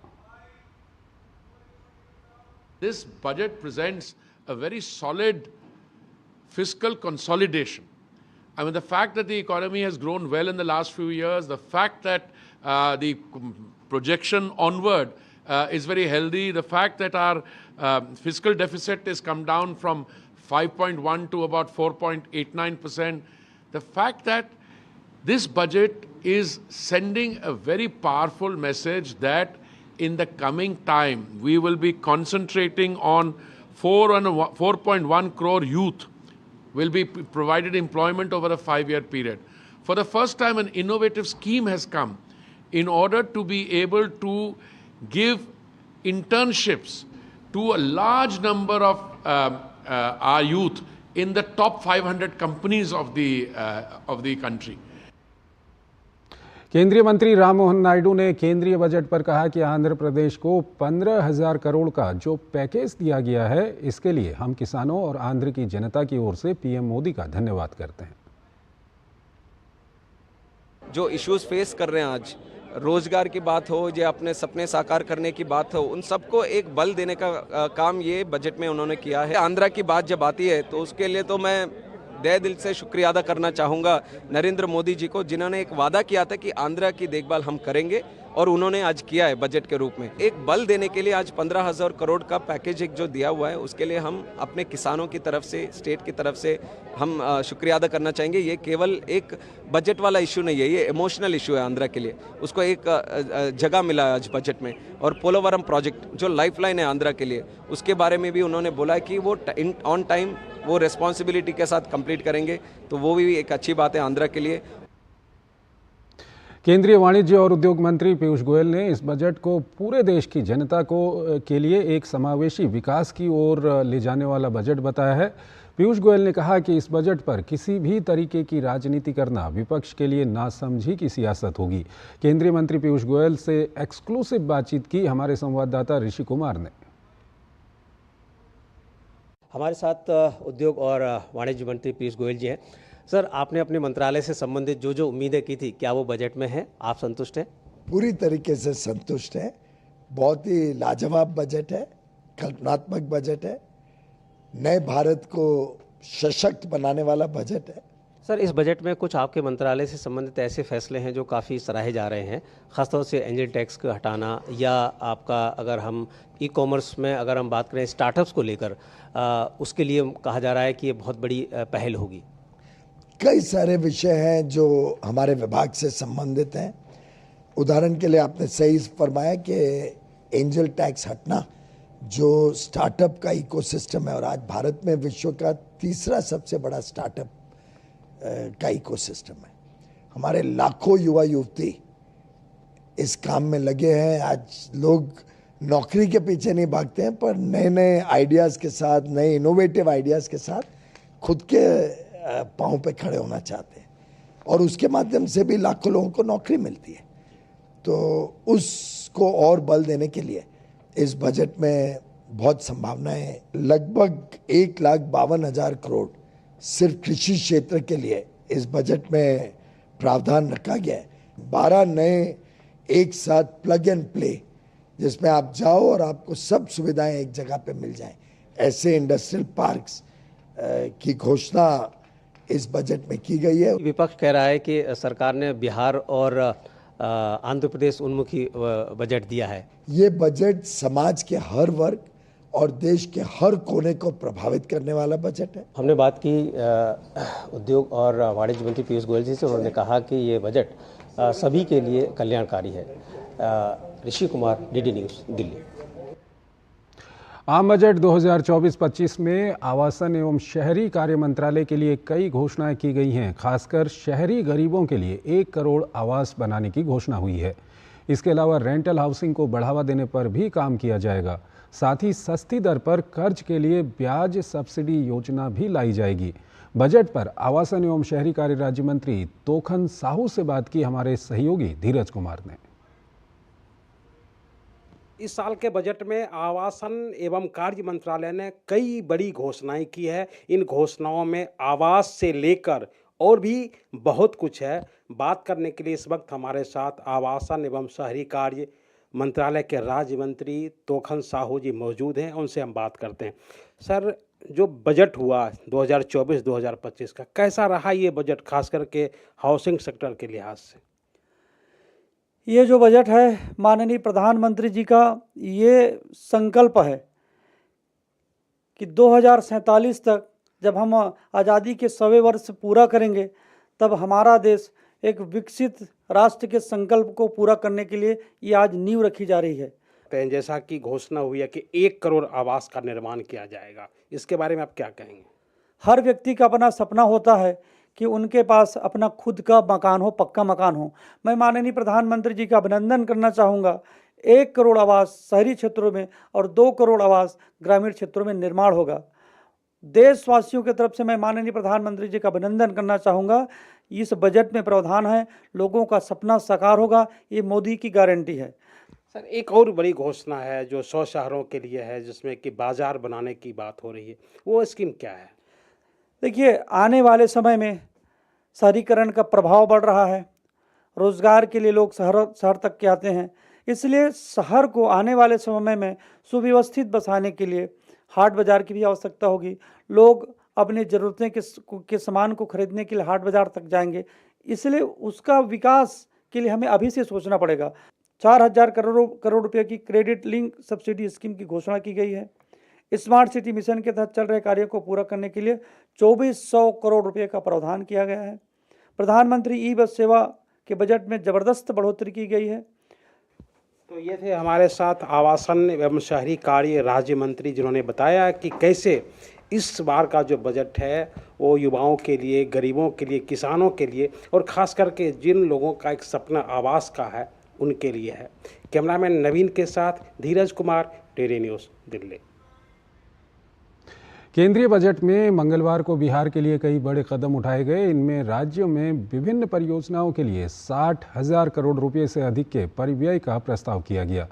This budget presents a very solid fiscal consolidation. I mean, the fact that the economy has grown well in the last few years, the fact that the projection onward is very healthy, the fact that our fiscal deficit has come down from 5.1 to about 4.89%, the fact that this budget is sending a very powerful message that in the coming time, we will be concentrating on 4.1 crore youth will be provided employment over a 5-year period. For the first time, an innovative scheme has come in order to be able to give internships to a large number of our youth in the top 500 companies of the country. केंद्रीय मंत्री राममोहन नायडू ने केंद्रीय budget पर कहा कि आंध्र प्रदेश को 15,000 करोड़ का जो पैकेज दिया गया है, इसके लिए हम किसानों और आंध्र की जनता की ओर से पीएम मोदी का धन्यवाद करते हैं। जो इश्यूज फेस कर रहे हैं आज, रोजगार की बात हो या अपने सपने साकार करने की बात हो, उन सबको एक बल देने का काम ये बजट में उन्होंने किया है। आंध्रा की बात जब आती है तो उसके लिए तो मैं तहे दिल से शुक्रिया अदा करना चाहूँगा नरेंद्र मोदी जी को, जिन्होंने एक वादा किया था कि आंध्रा की देखभाल हम करेंगे और उन्होंने आज किया है बजट के रूप में। एक बल देने के लिए आज 15,000 करोड़ का पैकेज एक जो दिया हुआ है, उसके लिए हम अपने किसानों की तरफ से, स्टेट की तरफ से हम शुक्रिया अदा करना चाहेंगे। ये केवल एक बजट वाला इशू नहीं है, ये इमोशनल इशू है आंध्रा के लिए। उसको एक जगह मिला है आज बजट में। और पोलोवरम प्रोजेक्ट जो लाइफलाइन है आंध्रा के लिए, उसके बारे में भी उन्होंने बोला कि वो ऑन टाइम वो रिस्पॉन्सिबिलिटी के साथ कंप्लीट करेंगे, तो वो भी एक अच्छी बात है आंध्रा के लिए। केंद्रीय वाणिज्य और उद्योग मंत्री पीयूष गोयल ने इस बजट को पूरे देश की जनता के लिए एक समावेशी विकास की ओर ले जाने वाला बजट बताया है। पीयूष गोयल ने कहा कि इस बजट पर किसी भी तरीके की राजनीति करना विपक्ष के लिए नासमझी की सियासत होगी। केंद्रीय मंत्री पीयूष गोयल से एक्सक्लूसिव बातचीत की हमारे संवाददाता ऋषि कुमार ने। हमारे साथ उद्योग और वाणिज्य मंत्री पीयूष गोयल जी हैं। सर, आपने अपने मंत्रालय से संबंधित जो उम्मीदें की थी, क्या वो बजट में है? आप संतुष्ट हैं? पूरी तरीके से संतुष्ट है। बहुत ही लाजवाब बजट है, कल्पनात्मक बजट है, नए भारत को सशक्त बनाने वाला बजट है। सर, इस बजट में कुछ आपके मंत्रालय से संबंधित ऐसे फैसले हैं जो काफ़ी सराहे जा रहे हैं, खासतौर से एंजल टैक्स को हटाना, या आपका अगर हम ई कॉमर्स में अगर हम बात करें स्टार्टअप्स को लेकर, उसके लिए कहा जा रहा है कि ये बहुत बड़ी पहल होगी। कई सारे विषय हैं जो हमारे विभाग से संबंधित हैं। उदाहरण के लिए आपने सही फरमाया कि एंजल टैक्स हटना, जो स्टार्टअप का इकोसिस्टम है, और आज भारत में विश्व का तीसरा सबसे बड़ा स्टार्टअप का इकोसिस्टम है। हमारे लाखों युवा युवती इस काम में लगे हैं। आज लोग नौकरी के पीछे नहीं भागते हैं, पर नए नए आइडियाज़ के साथ, नए इनोवेटिव आइडियाज़ के साथ खुद के पाँव पे खड़े होना चाहते हैं, और उसके माध्यम से भी लाखों लोगों को नौकरी मिलती है। तो उसको और बल देने के लिए इस बजट में बहुत संभावनाएं हैं। लगभग 1,52,000 करोड़ सिर्फ कृषि क्षेत्र के लिए इस बजट में प्रावधान रखा गया है। 12 नए एक साथ प्लग एंड प्ले, जिसमें आप जाओ और आपको सब सुविधाएं एक जगह पे मिल जाएं, ऐसे इंडस्ट्रियल पार्क्स की घोषणा इस बजट में की गई है। विपक्ष कह रहा है कि सरकार ने बिहार और आंध्र प्रदेश उन्मुखी बजट दिया है। ये बजट समाज के हर वर्ग और देश के हर कोने को प्रभावित करने वाला बजट है। हमने बात की उद्योग और वाणिज्य मंत्री पीयूष गोयल जी से। उन्होंने कहा कि ये बजट सभी के लिए कल्याणकारी है। Rishi Kumar, DD news, Delhi. आम बजट 2024-25 में आवासन एवं शहरी कार्य मंत्रालय के लिए कई घोषणाएं की गई हैं। खासकर शहरी गरीबों के लिए 1 करोड़ आवास बनाने की घोषणा हुई है। इसके अलावा रेंटल हाउसिंग को बढ़ावा देने पर भी काम किया जाएगा। साथ ही सस्ती दर पर कर्ज के लिए ब्याज सब्सिडी योजना भी लाई जाएगी। बजट पर आवासन एवं शहरी कार्य राज्य मंत्री तोखन साहू से बात की हमारे सहयोगी धीरज कुमार ने। इस साल के बजट में आवासन एवं कार्य मंत्रालय ने कई बड़ी घोषणाएं की है। इन घोषणाओं में आवास से लेकर और भी बहुत कुछ है। बात करने के लिए इस वक्त हमारे साथ आवासन एवं शहरी कार्य मंत्रालय के राज्य मंत्री तोखन साहू जी मौजूद हैं। उनसे हम बात करते हैं। सर, जो बजट हुआ 2024-2025 का, कैसा रहा ये बजट, खास करके हाउसिंग सेक्टर के लिहाज से? ये जो बजट है माननीय प्रधानमंत्री जी का ये संकल्प है कि 2047 तक जब हम आज़ादी के 100वें वर्ष पूरा करेंगे, तब हमारा देश एक विकसित राष्ट्र के संकल्प को पूरा करने के लिए ये आज नींव रखी जा रही है। जैसा कि घोषणा हुई है कि 1 करोड़ आवास का निर्माण किया जाएगा, इसके बारे में आप क्या कहेंगे? हर व्यक्ति का अपना सपना होता है कि उनके पास अपना खुद का मकान हो, पक्का मकान हो। मैं माननीय प्रधानमंत्री जी का अभिनंदन करना चाहूँगा। 1 करोड़ आवास शहरी क्षेत्रों में और 2 करोड़ आवास ग्रामीण क्षेत्रों में निर्माण होगा। देशवासियों की तरफ से मैं माननीय प्रधानमंत्री जी का अभिनंदन करना चाहूँगा। इस बजट में प्रावधान है, लोगों का सपना साकार होगा, ये मोदी की गारंटी है। सर, एक और बड़ी घोषणा है जो 100 शहरों के लिए है, जिसमें कि बाजार बनाने की बात हो रही है, वो स्कीम क्या है? देखिए, आने वाले समय में शहरीकरण का प्रभाव बढ़ रहा है। रोजगार के लिए लोग शहर तक के आते हैं, इसलिए शहर को आने वाले समय में सुव्यवस्थित बसाने के लिए हाट बाज़ार की भी आवश्यकता होगी। लोग अपनी ज़रूरतें के सामान को खरीदने के लिए हाट बाज़ार तक जाएंगे, इसलिए उसका विकास के लिए हमें अभी से सोचना पड़ेगा। 4,000 करोड़ रुपये की क्रेडिट लिंक सब्सिडी स्कीम की घोषणा की गई है। स्मार्ट सिटी मिशन के तहत चल रहे कार्यों को पूरा करने के लिए 2,400 करोड़ रुपये का प्रावधान किया गया है। प्रधानमंत्री ई बस सेवा के बजट में ज़बरदस्त बढ़ोतरी की गई है। तो ये थे हमारे साथ आवासन एवं शहरी कार्य राज्य मंत्री, जिन्होंने बताया कि कैसे इस बार का जो बजट है वो युवाओं के लिए, गरीबों के लिए, किसानों के लिए और ख़ास करके जिन लोगों का एक सपना आवास का है उनके लिए है। कैमरामैन नवीन के साथ धीरज कुमार, डीडी न्यूज़, दिल्ली। केंद्रीय बजट में मंगलवार को बिहार के लिए कई बड़े कदम उठाए गए। इनमें राज्यों में विभिन्न परियोजनाओं के लिए 60,000 करोड़ रुपए से अधिक के परिव्यय का प्रस्ताव किया गया।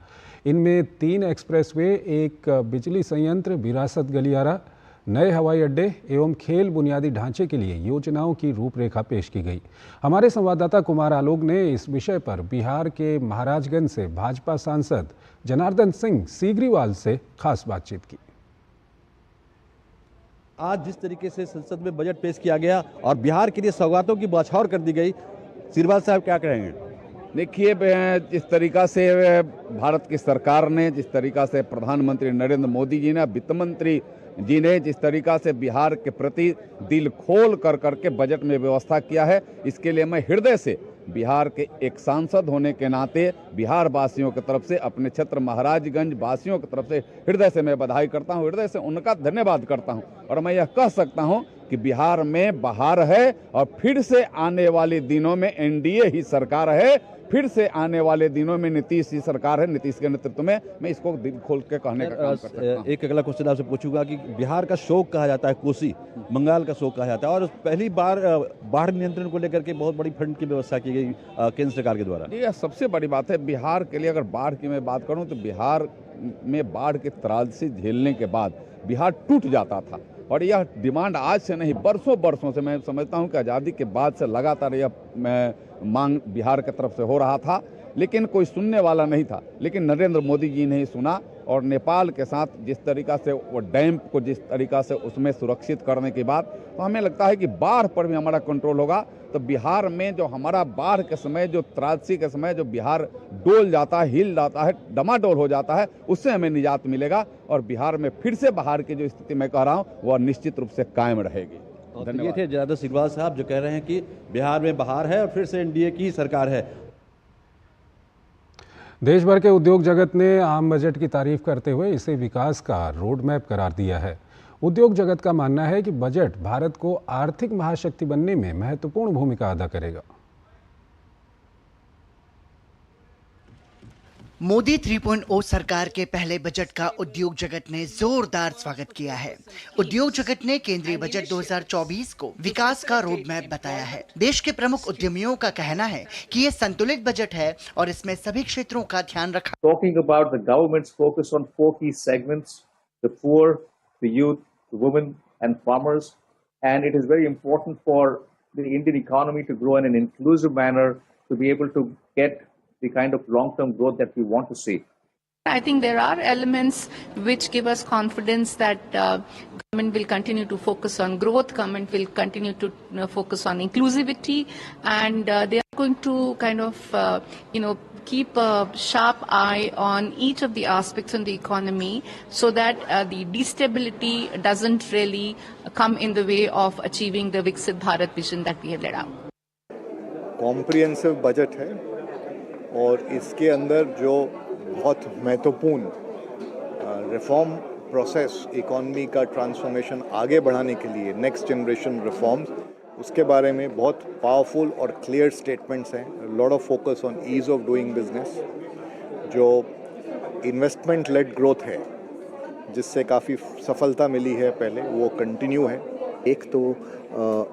इनमें 3 एक्सप्रेसवे, 1 बिजली संयंत्र, विरासत गलियारा, नए हवाई अड्डे एवं खेल बुनियादी ढांचे के लिए योजनाओं की रूपरेखा पेश की गई। हमारे संवाददाता कुमार आलोक ने इस विषय पर बिहार के महाराजगंज से भाजपा सांसद जनार्दन सिंह सीगरीवाल से खास बातचीत की। आज जिस तरीके से संसद में बजट पेश किया गया और बिहार के लिए सौगातों की बौछार कर दी गई, सीगरीवाल साहब क्या कहेंगे? देखिए, जिस तरीका से भारत की सरकार ने, जिस तरीका से प्रधानमंत्री नरेंद्र मोदी जी ने, वित्त मंत्री जी ने जिस तरीका से बिहार के प्रति दिल खोल करके बजट में व्यवस्था किया है, इसके लिए मैं हृदय से बिहार के एक सांसद होने के नाते बिहार वासियों की तरफ से, अपने क्षेत्र महाराजगंज वासियों की तरफ से हृदय से मैं बधाई करता हूं, हृदय से उनका धन्यवाद करता हूं। और मैं यह कह सकता हूं कि बिहार में बहार है और फिर से आने वाले दिनों में एनडीए ही सरकार है, फिर से आने वाले दिनों में नीतीश ही सरकार है, नीतीश के नेतृत्व में। मैं इसको दिल खोल के कहने का काम कर सकता हूं। एक अगला क्वेश्चन आपसे पूछूंगा कि बिहार का शोक कहा जाता है कोसी, बंगाल का शोक कहा जाता है, और पहली बार बाढ़ नियंत्रण को लेकर के बहुत बड़ी फंड की व्यवस्था की गई केंद्र सरकार के द्वारा। यह सबसे बड़ी बात है बिहार के लिए। अगर बाढ़ की मैं बात करूं तो बिहार में बाढ़ के त्रासदी झेलने के बाद बिहार टूट जाता था, और यह डिमांड आज से नहीं, बरसों से मैं समझता हूं कि आज़ादी के बाद से लगातार यह मांग बिहार की तरफ से हो रहा था, लेकिन कोई सुनने वाला नहीं था। लेकिन नरेंद्र मोदी जी ने ही सुना, और नेपाल के साथ जिस तरीका से वो डैम को जिस तरीका से उसमें सुरक्षित करने के बाद, तो हमें लगता है कि बाढ़ पर भी हमारा कंट्रोल होगा। तो बिहार में जो हमारा बाढ़ के समय, जो त्रासदी के समय जो बिहार डोल जाता है, हिल जाता है, डमाडोल हो जाता है, उससे हमें निजात मिलेगा, और बिहार में फिर से बाहर की जो स्थिति मैं कह रहा हूँ वह निश्चित रूप से कायम रहेगी। ये थे जनार्दन सिग्रीवाल साहब जो कह रहे हैं कि बिहार में बहार है और फिर से एनडीए की सरकार है। देश भर के उद्योग जगत ने आम बजट की तारीफ करते हुए इसे विकास का रोड मैप करार दिया है। उद्योग जगत का मानना है कि बजट भारत को आर्थिक महाशक्ति बनने में महत्वपूर्ण भूमिका अदा करेगा। मोदी 3.0 सरकार के पहले बजट का उद्योग जगत ने जोरदार स्वागत किया है। उद्योग जगत ने केंद्रीय बजट 2024 को विकास का रोड मैप बताया है। देश के प्रमुख उद्यमियों का कहना है कि ये संतुलित बजट है और इसमें सभी क्षेत्रों का ध्यान रखा। Talking about the government's focus on 4 key segments: the poor, the youth, the women and farmers, and it is very important for the Indian economy to grow in an inclusive manner to be able to get the kind of long-term growth that we want to see. I think there are elements which give us confidence that government will continue to focus on growth, government will continue to focus on inclusivity, and they are going to kind of, keep a sharp eye on each of the aspects in the economy so that the destability doesn't really come in the way of achieving the Viksit Bharat vision that we have laid out. Comprehensive budget है और इसके अंदर जो बहुत महत्वपूर्ण reform process, economy का transformation आगे बढ़ाने के लिए, नेक्स्ट जनरेशन रिफॉर्म्स, उसके बारे में बहुत पावरफुल और क्लियर स्टेटमेंट्स हैं। Lot of focus on ease of doing business, जो इन्वेस्टमेंट लेड ग्रोथ है जिससे काफ़ी सफलता मिली है पहले, वो कंटिन्यू है। एक तो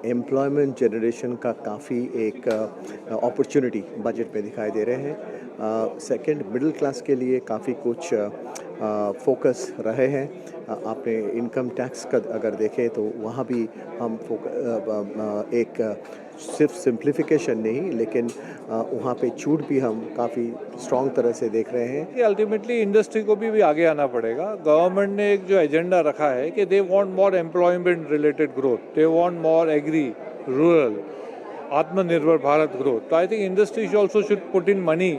एम्प्लॉयमेंट जनरेशन का काफ़ी एक अपॉर्चुनिटी बजट में दिखाई दे रहे हैं। सेकंड, मिडिल क्लास के लिए काफ़ी कुछ फोकस रहे हैं। आपने इनकम टैक्स का अगर देखें तो वहाँ भी हम एक सिर्फ सिंप्लीफिकेशन नहीं, लेकिन वहाँ पे छूट भी हम काफ़ी स्ट्रॉन्ग तरह से देख रहे हैं। अल्टीमेटली इंडस्ट्री को भी आगे आना पड़ेगा। गवर्नमेंट ने एक जो एजेंडा रखा है कि they want more employment related growth, they want more agri, rural, Aatmanirbhar Bharat growth. तो I think industry also should put in money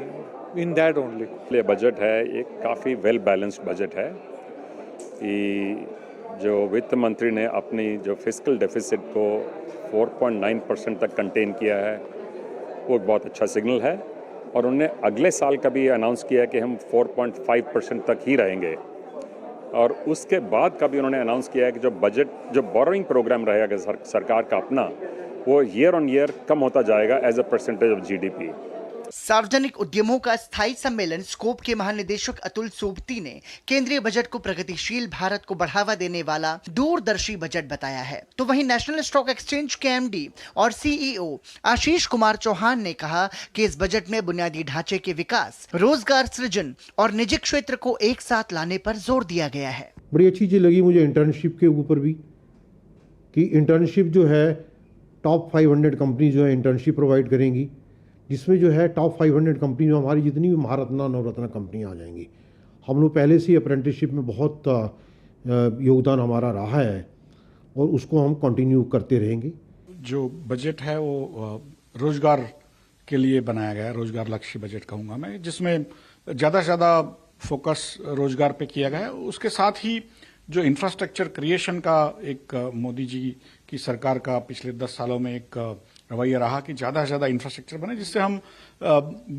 in that only. ये बजट है, एक काफ़ी वेल बैलेंस्ड बजट है। जो वित्त मंत्री ने अपनी जो फिस्कल डेफिसिट को 4.9% तक कंटेन किया है, वो बहुत अच्छा सिग्नल है। और उन्होंने अगले साल का भी अनाउंस किया है कि हम 4.5% तक ही रहेंगे। और उसके बाद का भी उन्होंने अनाउंस किया है कि जो बोरोइंग प्रोग्राम रहेगा सरकार का अपना, वो ईयर ऑन ईयर कम होता जाएगा as a percentage of GDP. सार्वजनिक उद्यमों का स्थायी सम्मेलन स्कोप के महानिदेशक अतुल सोबती ने केंद्रीय बजट को प्रगतिशील भारत को बढ़ावा देने वाला दूरदर्शी बजट बताया है। तो वहीं नेशनल स्टॉक एक्सचेंज के एमडी और सीईओ आशीष कुमार चौहान ने कहा कि इस बजट में बुनियादी ढांचे के विकास, रोजगार सृजन और निजी क्षेत्र को एक साथ लाने पर जोर दिया गया है। बड़ी अच्छी चीज लगी मुझे इंटर्नशिप के ऊपर भी, कि इंटर्नशिप जो है टॉप 500 कंपनी जो है इंटर्नशिप प्रोवाइड करेंगी, जिसमें जो है टॉप 500 कंपनी में हमारी जितनी भी महारत्ना नवरत्ना कंपनियां आ जाएंगी। हम लोग पहले से ही अप्रेंटिसशिप में बहुत योगदान हमारा रहा है और उसको हम कंटिन्यू करते रहेंगे। जो बजट है वो रोजगार के लिए बनाया गया है, रोजगार लक्ष्य बजट कहूँगा मैं, जिसमें ज़्यादा से ज़्यादा फोकस रोजगार पे किया गया है। उसके साथ ही जो इंफ्रास्ट्रक्चर क्रिएशन का एक मोदी जी की सरकार का पिछले 10 सालों में एक रवैया रहा कि ज़्यादा से ज़्यादा इंफ्रास्ट्रक्चर बने, जिससे हम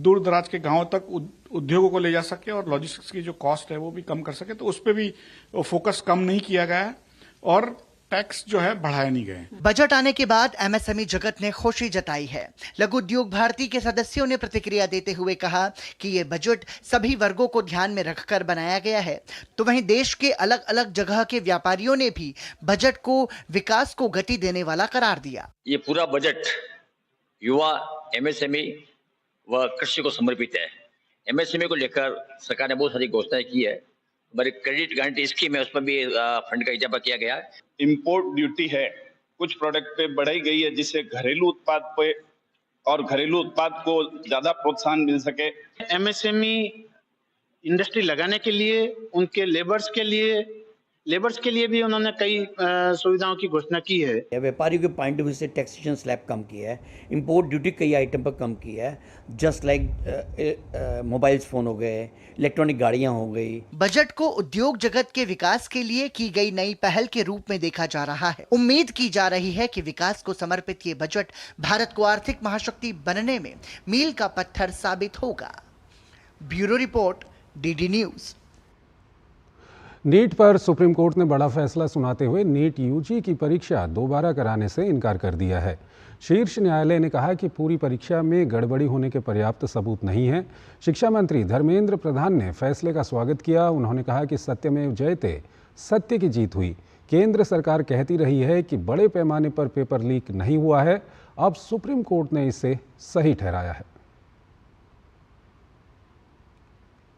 दूर दराज के गांवों तक उद्योगों को ले जा सके और लॉजिस्टिक्स की जो कॉस्ट है वो भी कम कर सके। तो उस पर भी फोकस कम नहीं किया गया है। और टैक्स जो है बढ़ाए नहीं गए। बजट आने के बाद एमएसएमई जगत ने खुशी जताई है। लघु उद्योग भारती के सदस्यों ने प्रतिक्रिया देते हुए कहा कि ये बजट सभी वर्गों को ध्यान में रखकर बनाया गया है। तो वहीं देश के अलग अलग जगह के व्यापारियों ने भी बजट को विकास को गति देने वाला करार दिया। ये पूरा बजट युवा, एमएसएमई व कृषि को समर्पित है। एमएसएमई को लेकर सरकार ने बहुत सारी घोषणाएं की है। हमारी क्रेडिट गारंटी स्कीम है, उसमें भी फंड का इजाफा किया गया है। इंपोर्ट ड्यूटी है कुछ प्रोडक्ट पे बढ़ाई गई है, जिससे घरेलू उत्पाद पे और घरेलू उत्पाद को ज्यादा प्रोत्साहन मिल सके। एमएसएमई इंडस्ट्री लगाने के लिए उनके लेबर्स के लिए भी उन्होंने कई सुविधाओं की घोषणा की है। व्यापारियों के पॉइंट ऑफ व्यू से टैक्सेशन स्लैब कम किया है, इंपोर्ट ड्यूटी कई आइटम पर कम किया है, जस्ट लाइक मोबाइल फोन हो गए, इलेक्ट्रॉनिक गाड़ियां हो गई। बजट को उद्योग जगत के विकास के लिए की गई नई पहल के रूप में देखा जा रहा है। उम्मीद की जा रही है कि विकास को समर्पित ये बजट भारत को आर्थिक महाशक्ति बनने में मील का पत्थर साबित होगा। Bureau report, DD news. NEET पर सुप्रीम कोर्ट ने बड़ा फैसला सुनाते हुए नीट यूजी की परीक्षा दोबारा कराने से इनकार कर दिया है। शीर्ष न्यायालय ने कहा कि पूरी परीक्षा में गड़बड़ी होने के पर्याप्त सबूत नहीं है। शिक्षा मंत्री धर्मेंद्र प्रधान ने फैसले का स्वागत किया। उन्होंने कहा कि सत्यमेव जयते, सत्य की जीत हुई। केंद्र सरकार कहती रही है कि बड़े पैमाने पर पेपर लीक नहीं हुआ है, अब सुप्रीम कोर्ट ने इसे सही ठहराया है।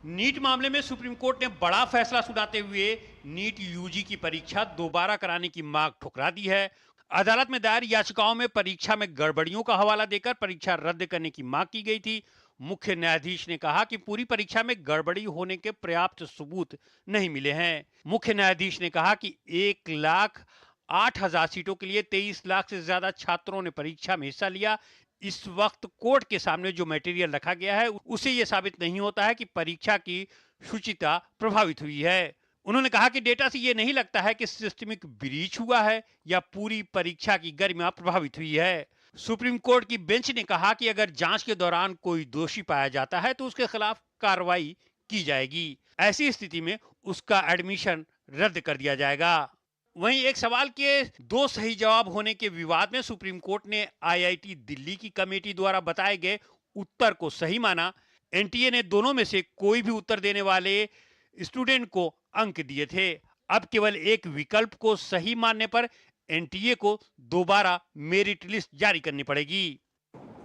नीट मामले में सुप्रीम कोर्ट ने बड़ा फैसला सुनाते हुए नीट यूजी की परीक्षा दोबारा कराने की मांग ठुकरा दी है। अदालत में दायर याचिकाओं में परीक्षा में गड़बड़ियों का हवाला देकर परीक्षा रद्द करने की मांग की गई थी। मुख्य न्यायाधीश ने कहा कि पूरी परीक्षा में गड़बड़ी होने के पर्याप्त सबूत नहीं मिले हैं। मुख्य न्यायाधीश ने कहा कि 1,08,000 सीटों के लिए 23 लाख से ज्यादा छात्रों ने परीक्षा में हिस्सा लिया। इस वक्त कोर्ट के सामने जो मटेरियल रखा गया है उसे यह साबित नहीं होता है कि परीक्षा की शुचिता प्रभावित हुई है। उन्होंने कहा कि डेटा से यह नहीं लगता है कि सिस्टमिक ब्रीच हुआ है या पूरी परीक्षा की गरिमा प्रभावित हुई है। सुप्रीम कोर्ट की बेंच ने कहा कि अगर जांच के दौरान कोई दोषी पाया जाता है तो उसके खिलाफ कार्रवाई की जाएगी। ऐसी स्थिति में उसका एडमिशन रद्द कर दिया जाएगा। वहीं एक सवाल के 2 सही जवाब होने के विवाद में सुप्रीम कोर्ट ने आईआईटी दिल्ली की कमेटी द्वारा बताए गए उत्तर को सही माना। एनटीए ने दोनों में से कोई भी उत्तर देने वाले स्टूडेंट को अंक दिए थे। अब केवल एक विकल्प को सही मानने पर एनटीए को दोबारा मेरिट लिस्ट जारी करनी पड़ेगी।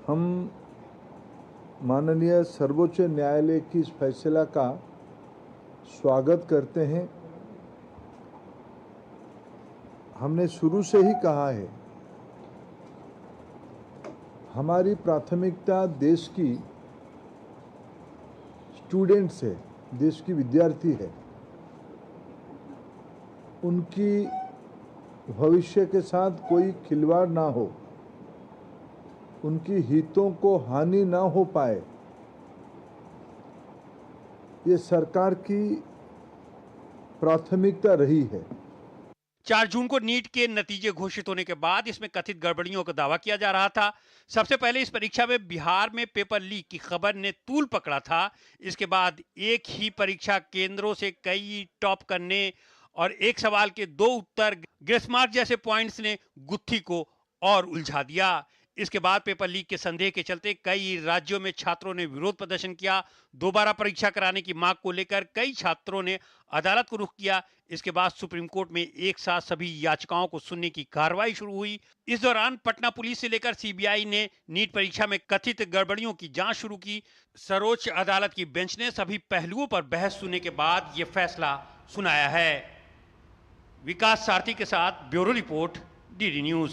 हम माननीय सर्वोच्च न्यायालय की इस फैसला का स्वागत करते हैं। हमने शुरू से ही कहा है, हमारी प्राथमिकता देश की स्टूडेंट्स है, देश की विद्यार्थी है। उनकी भविष्य के साथ कोई खिलवाड़ ना हो, उनकी हितों को हानि ना हो पाए, ये सरकार की प्राथमिकता रही है। 4 जून को नीट के नतीजे घोषित होने के बाद इसमें कथित गड़बड़ियों का दावा किया जा रहा था। सबसे पहले इस परीक्षा में बिहार में पेपर लीक की खबर ने तूल पकड़ा था। इसके बाद एक ही परीक्षा केंद्रों से कई टॉप करने और एक सवाल के 2 उत्तर ग्रेस मार्क जैसे पॉइंट्स ने गुत्थी को और उलझा दिया। इसके बाद पेपर लीक के संदेह के चलते कई राज्यों में छात्रों ने विरोध प्रदर्शन किया। दोबारा परीक्षा कराने की मांग को लेकर कई छात्रों ने अदालत को रुख किया। इसके बाद सुप्रीम कोर्ट में एक साथ सभी याचिकाओं को सुनने की कार्रवाई शुरू हुई। इस दौरान पटना पुलिस से लेकर सीबीआई ने नीट परीक्षा में कथित गड़बड़ियों की जांच शुरू की। सर्वोच्च अदालत की बेंच ने सभी पहलुओं पर बहस सुनने के बाद ये फैसला सुनाया है। विकास सारथी के साथ bureau report, DD news.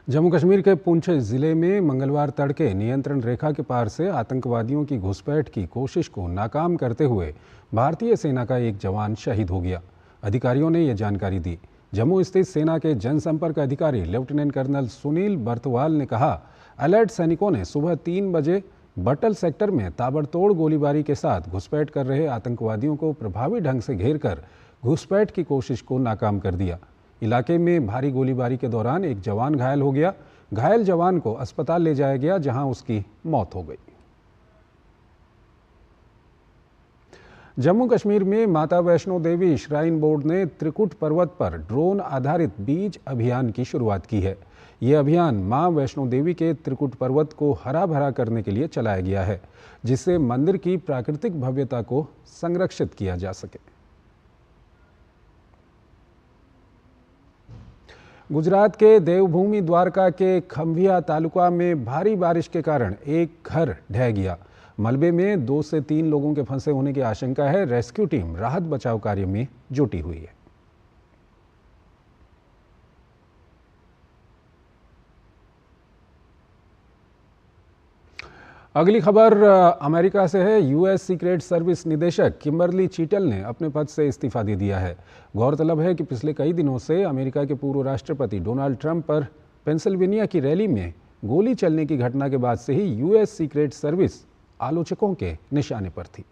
Jammu Kashmir के पुंछ जिले में मंगलवार तड़के नियंत्रण रेखा के पार से आतंकवादियों की घुसपैठ की कोशिश को नाकाम करते हुए भारतीय सेना का एक जवान शहीद हो गया। अधिकारियों ने यह जानकारी दी। जम्मू स्थित सेना के जनसंपर्क अधिकारी लेफ्टिनेंट कर्नल सुनील बर्तवाल ने कहा, अलर्ट सैनिकों ने सुबह 3 बजे बटल सेक्टर में ताबड़तोड़ गोलीबारी के साथ घुसपैठ कर रहे आतंकवादियों को प्रभावी ढंग से घेरकर घुसपैठ की कोशिश को नाकाम कर दिया। इलाके में भारी गोलीबारी के दौरान एक जवान घायल हो गया। घायल जवान को अस्पताल ले जाया गया, जहां उसकी मौत हो गई। जम्मू कश्मीर में माता वैष्णो देवी श्राइन बोर्ड ने त्रिकुट पर्वत पर ड्रोन आधारित बीज अभियान की शुरुआत की है। ये अभियान मां वैष्णो देवी के त्रिकुट पर्वत को हरा भरा करने के लिए चलाया गया है, जिससे मंदिर की प्राकृतिक भव्यता को संरक्षित किया जा सके। गुजरात के देवभूमि द्वारका के खंभिया तालुका में भारी बारिश के कारण एक घर ढह गया। मलबे में 2 से 3 लोगों के फंसे होने की आशंका है। रेस्क्यू टीम राहत बचाव कार्य में जुटी हुई है। अगली खबर अमेरिका से है। यूएस सीक्रेट सर्विस निदेशक किम्बरली चीटल ने अपने पद से इस्तीफा दे दिया है। गौरतलब है कि पिछले कई दिनों से अमेरिका के पूर्व राष्ट्रपति डोनाल्ड ट्रंप पर पेंसिल्वेनिया की रैली में गोली चलने की घटना के बाद से ही यूएस सीक्रेट सर्विस आलोचकों के निशाने पर थी।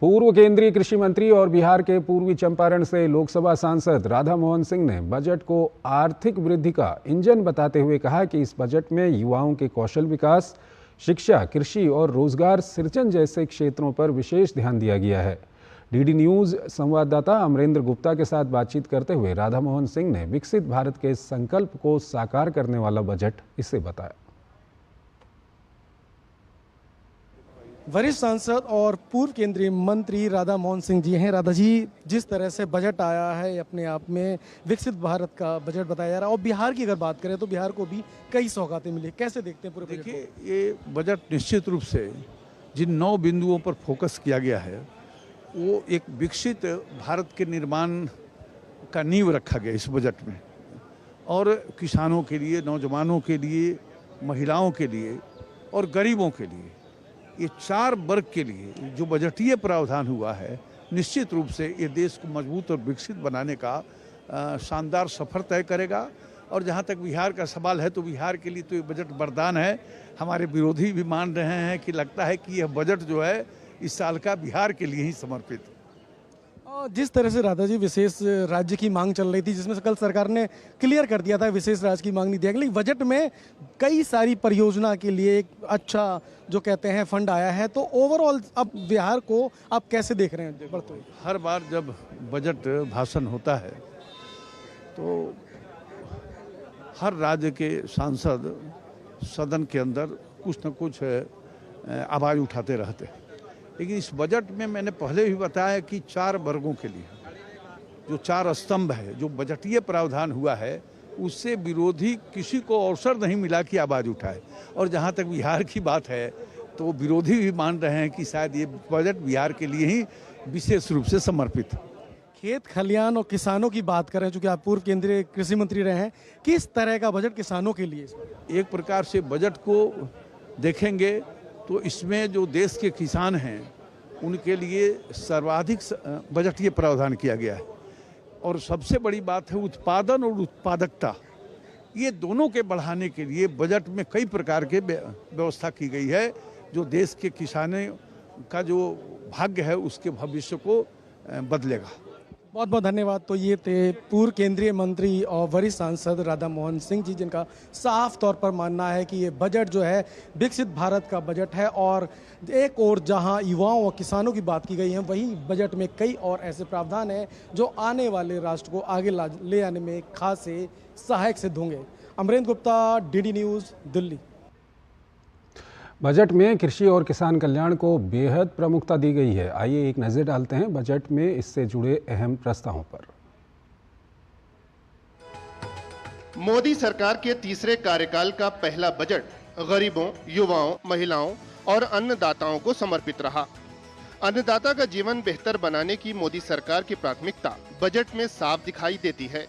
पूर्व केंद्रीय कृषि मंत्री और बिहार के पूर्वी चंपारण से लोकसभा सांसद राधा मोहन सिंह ने बजट को आर्थिक वृद्धि का इंजन बताते हुए कहा कि इस बजट में युवाओं के कौशल विकास, शिक्षा, कृषि और रोजगार सृजन जैसे क्षेत्रों पर विशेष ध्यान दिया गया है। डीडी न्यूज संवाददाता अमरेंद्र गुप्ता के साथ बातचीत करते हुए राधा मोहन सिंह ने विकसित भारत के संकल्प को साकार करने वाला बजट इसे बताया। वरिष्ठ सांसद और पूर्व केंद्रीय मंत्री राधा मोहन सिंह जी हैं। राधा जी, जिस तरह से बजट आया है अपने आप में विकसित भारत का बजट बताया जा रहा है, और बिहार की अगर बात करें तो बिहार को भी कई सौगातें मिली, कैसे देखते हैं पूरे? देखिए, ये बजट निश्चित रूप से जिन 9 बिंदुओं पर फोकस किया गया है वो एक विकसित भारत के निर्माण का नींव रखा गया इस बजट में। और किसानों के लिए, नौजवानों के लिए, महिलाओं के लिए और गरीबों के लिए, ये 4 वर्ग के लिए जो बजटीय प्रावधान हुआ है, निश्चित रूप से ये देश को मजबूत और विकसित बनाने का शानदार सफर तय करेगा। और जहाँ तक बिहार का सवाल है तो बिहार के लिए तो ये बजट वरदान है। हमारे विरोधी भी मान रहे हैं कि लगता है कि यह बजट जो है इस साल का बिहार के लिए ही समर्पित। जिस तरह से राधा जी विशेष राज्य की मांग चल रही थी, जिसमें से कल सरकार ने क्लियर कर दिया था विशेष राज्य की मांग नहीं दिया, लेकिन बजट में कई सारी परियोजना के लिए एक अच्छा जो कहते हैं फंड आया है, तो ओवरऑल अब बिहार को आप कैसे देख रहे हैं बढ़ते हुए? हर बार जब बजट भाषण होता है तो हर राज्य के सांसद सदन के अंदर कुछ न कुछ आवाज़ उठाते रहते हैं, लेकिन इस बजट में मैंने पहले भी बताया कि 4 वर्गों के लिए जो 4 स्तंभ है, जो बजटीय प्रावधान हुआ है, उससे विरोधी किसी को अवसर नहीं मिला कि आवाज़ उठाए। और जहाँ तक बिहार की बात है तो विरोधी भी मान रहे हैं कि शायद ये बजट बिहार के लिए ही विशेष रूप से समर्पित है। खेत खलियान और किसानों की बात करें, चूँकि आप पूर्व केंद्रीय कृषि मंत्री रहे हैं, किस तरह का बजट किसानों के लिए? एक प्रकार से बजट को देखेंगे तो इसमें जो देश के किसान हैं उनके लिए सर्वाधिक बजटीय प्रावधान किया गया है। और सबसे बड़ी बात है उत्पादन और उत्पादकता, ये दोनों के बढ़ाने के लिए बजट में कई प्रकार के व्यवस्था की गई है, जो देश के किसानों का जो भाग्य है उसके भविष्य को बदलेगा। बहुत बहुत धन्यवाद। तो ये थे पूर्व केंद्रीय मंत्री और वरिष्ठ सांसद राधा मोहन सिंह जी, जिनका साफ तौर पर मानना है कि ये बजट जो है विकसित भारत का बजट है। और एक और जहां युवाओं और किसानों की बात की गई है, वहीं बजट में कई और ऐसे प्रावधान हैं जो आने वाले राष्ट्र को आगे ले आने में खासे सहायक सिद्ध होंगे। Amarendra Gupta, DD news, Delhi. Budget में कृषि और किसान कल्याण को बेहद प्रमुखता दी गई है। आइए एक नज़र डालते हैं बजट में इससे जुड़े अहम प्रस्तावों पर। मोदी सरकार के तीसरे कार्यकाल का पहला बजट गरीबों, युवाओं, महिलाओं और अन्नदाताओं को समर्पित रहा। अन्नदाता का जीवन बेहतर बनाने की मोदी सरकार की प्राथमिकता बजट में साफ दिखाई देती है।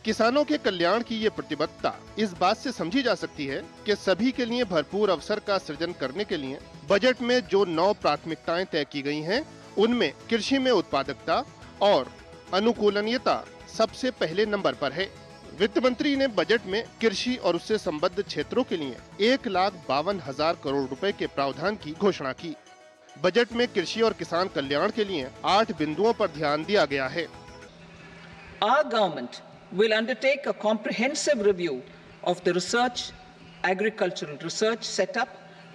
किसानों के कल्याण की ये प्रतिबद्धता इस बात से समझी जा सकती है कि सभी के लिए भरपूर अवसर का सृजन करने के लिए बजट में जो 9 प्राथमिकताएं तय की गई हैं, उनमें कृषि में उत्पादकता और अनुकूलनीयता सबसे पहले नंबर पर है। वित्त मंत्री ने बजट में कृषि और उससे संबद्ध क्षेत्रों के लिए 1,52,000 करोड़ रुपए के प्रावधान की घोषणा की। बजट में कृषि और किसान कल्याण के लिए 8 बिंदुओं पर ध्यान दिया गया है। Our government will undertake a comprehensive review of the research, agricultural research setup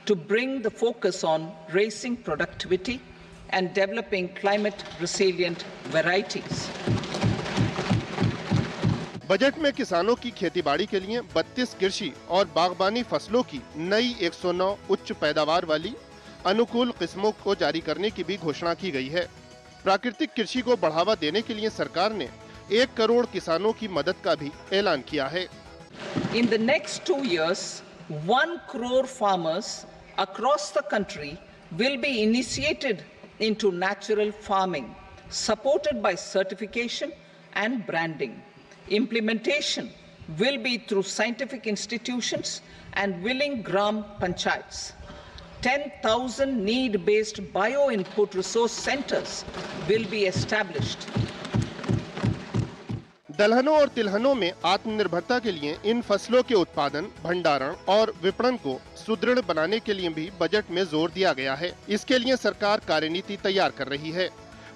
to bring the focus on raising productivity and developing climate resilient varieties. Budget में किसानों की खेतीबाड़ी के लिए 32 कृषि और बागबानी फसलों की नई 109 उच्च पैदावार वाली अनुकूल किस्मों को जारी करने की भी घोषणा की गई है। प्राकृतिक कृषि को बढ़ावा देने के लिए सरकार ने 1 करोड़ किसानों की मदद का भी ऐलान किया है। In the next 2 years, 1 crore farmers across the country will be initiated into natural farming, supported by certification and branding. Implementation will be through scientific institutions and willing gram panchayats. 10,000 need-based bio-input resource centers will be established. दलहनों और तिलहनों में आत्मनिर्भरता के लिए इन फसलों के उत्पादन, भंडारण और विपणन को सुदृढ़ बनाने के लिए भी बजट में जोर दिया गया है। इसके लिए सरकार कार्यनीति तैयार कर रही है।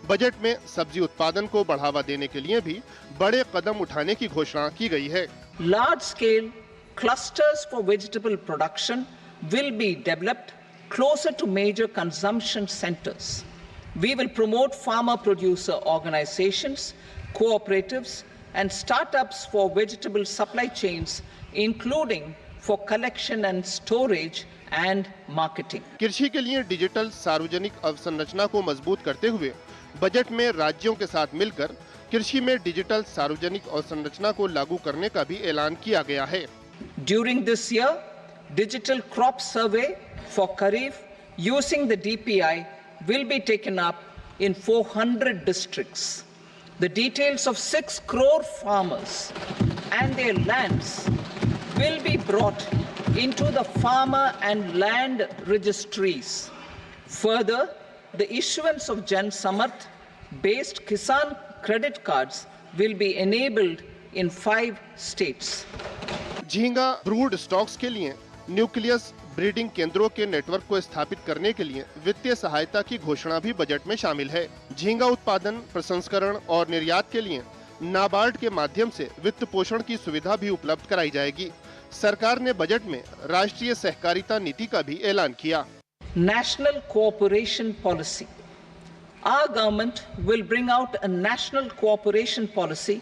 बजट में सब्जी उत्पादन को बढ़ावा देने के लिए भी बड़े कदम उठाने की घोषणा की गई है। Large scale clusters for vegetable production will be developed closer to major consumption centers. We will promote farmer producer organizations, cooperatives and startups for vegetable supply chains, including for collection and storage and marketing. कृषि के लिए digital सार्वजनिक अवसंरचना को मजबूत करते हुए budget में राज्यों के साथ मिलकर कृषि में डिजिटल सार्वजनिक अवसंरचना को लागू करने का भी ऐलान किया गया है। During this year, digital crop survey for Kharif using the DPI will be taken up in 400 districts. The details of 6 crore farmers and their lands will be brought into the farmer and land registries. Further, the issuance of Jan Samarth based Kisan credit cards will be enabled in 5 states. झींगा brood stocks के लिए nucleus breeding केंद्रों के network को स्थापित करने के लिए वित्तीय सहायता की घोषणा भी बजट में शामिल है। झींगा उत्पादन, प्रसंस्करण और निर्यात के लिए नाबार्ड के माध्यम से वित्त पोषण की सुविधा भी उपलब्ध कराई जाएगी। सरकार ने बजट में राष्ट्रीय सहकारिता नीति का भी ऐलान किया। National Cooperation Policy. Our government will bring out a national cooperation policy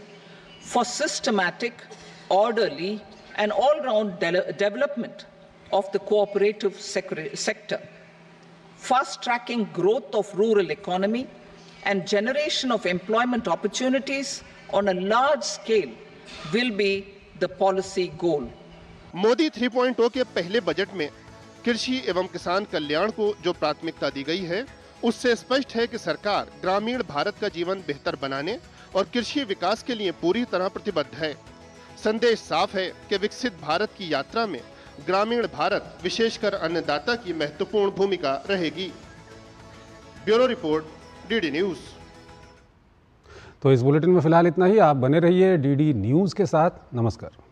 for systematic, orderly and all-round development of the cooperative sector, fast-tracking growth of rural economy and generation of employment opportunities on a large scale will be the policy goal. Modi 3.0 के पहले budget में कृषि एवं किसान कल्याण को जो प्राथमिकता दी गई है, उससे स्पष्ट है कि सरकार ग्रामीण भारत का जीवन बेहतर बनाने और कृषि विकास के लिए पूरी तरह प्रतिबद्ध है। संदेश साफ है कि विकसित भारत की यात्रा में ग्रामीण भारत, विशेषकर अन्नदाता की महत्वपूर्ण भूमिका रहेगी। Bureau report, DD news. तो इस बुलेटिन में फिलहाल इतना ही। आप बने रहिए डीडी न्यूज के साथ। नमस्कार।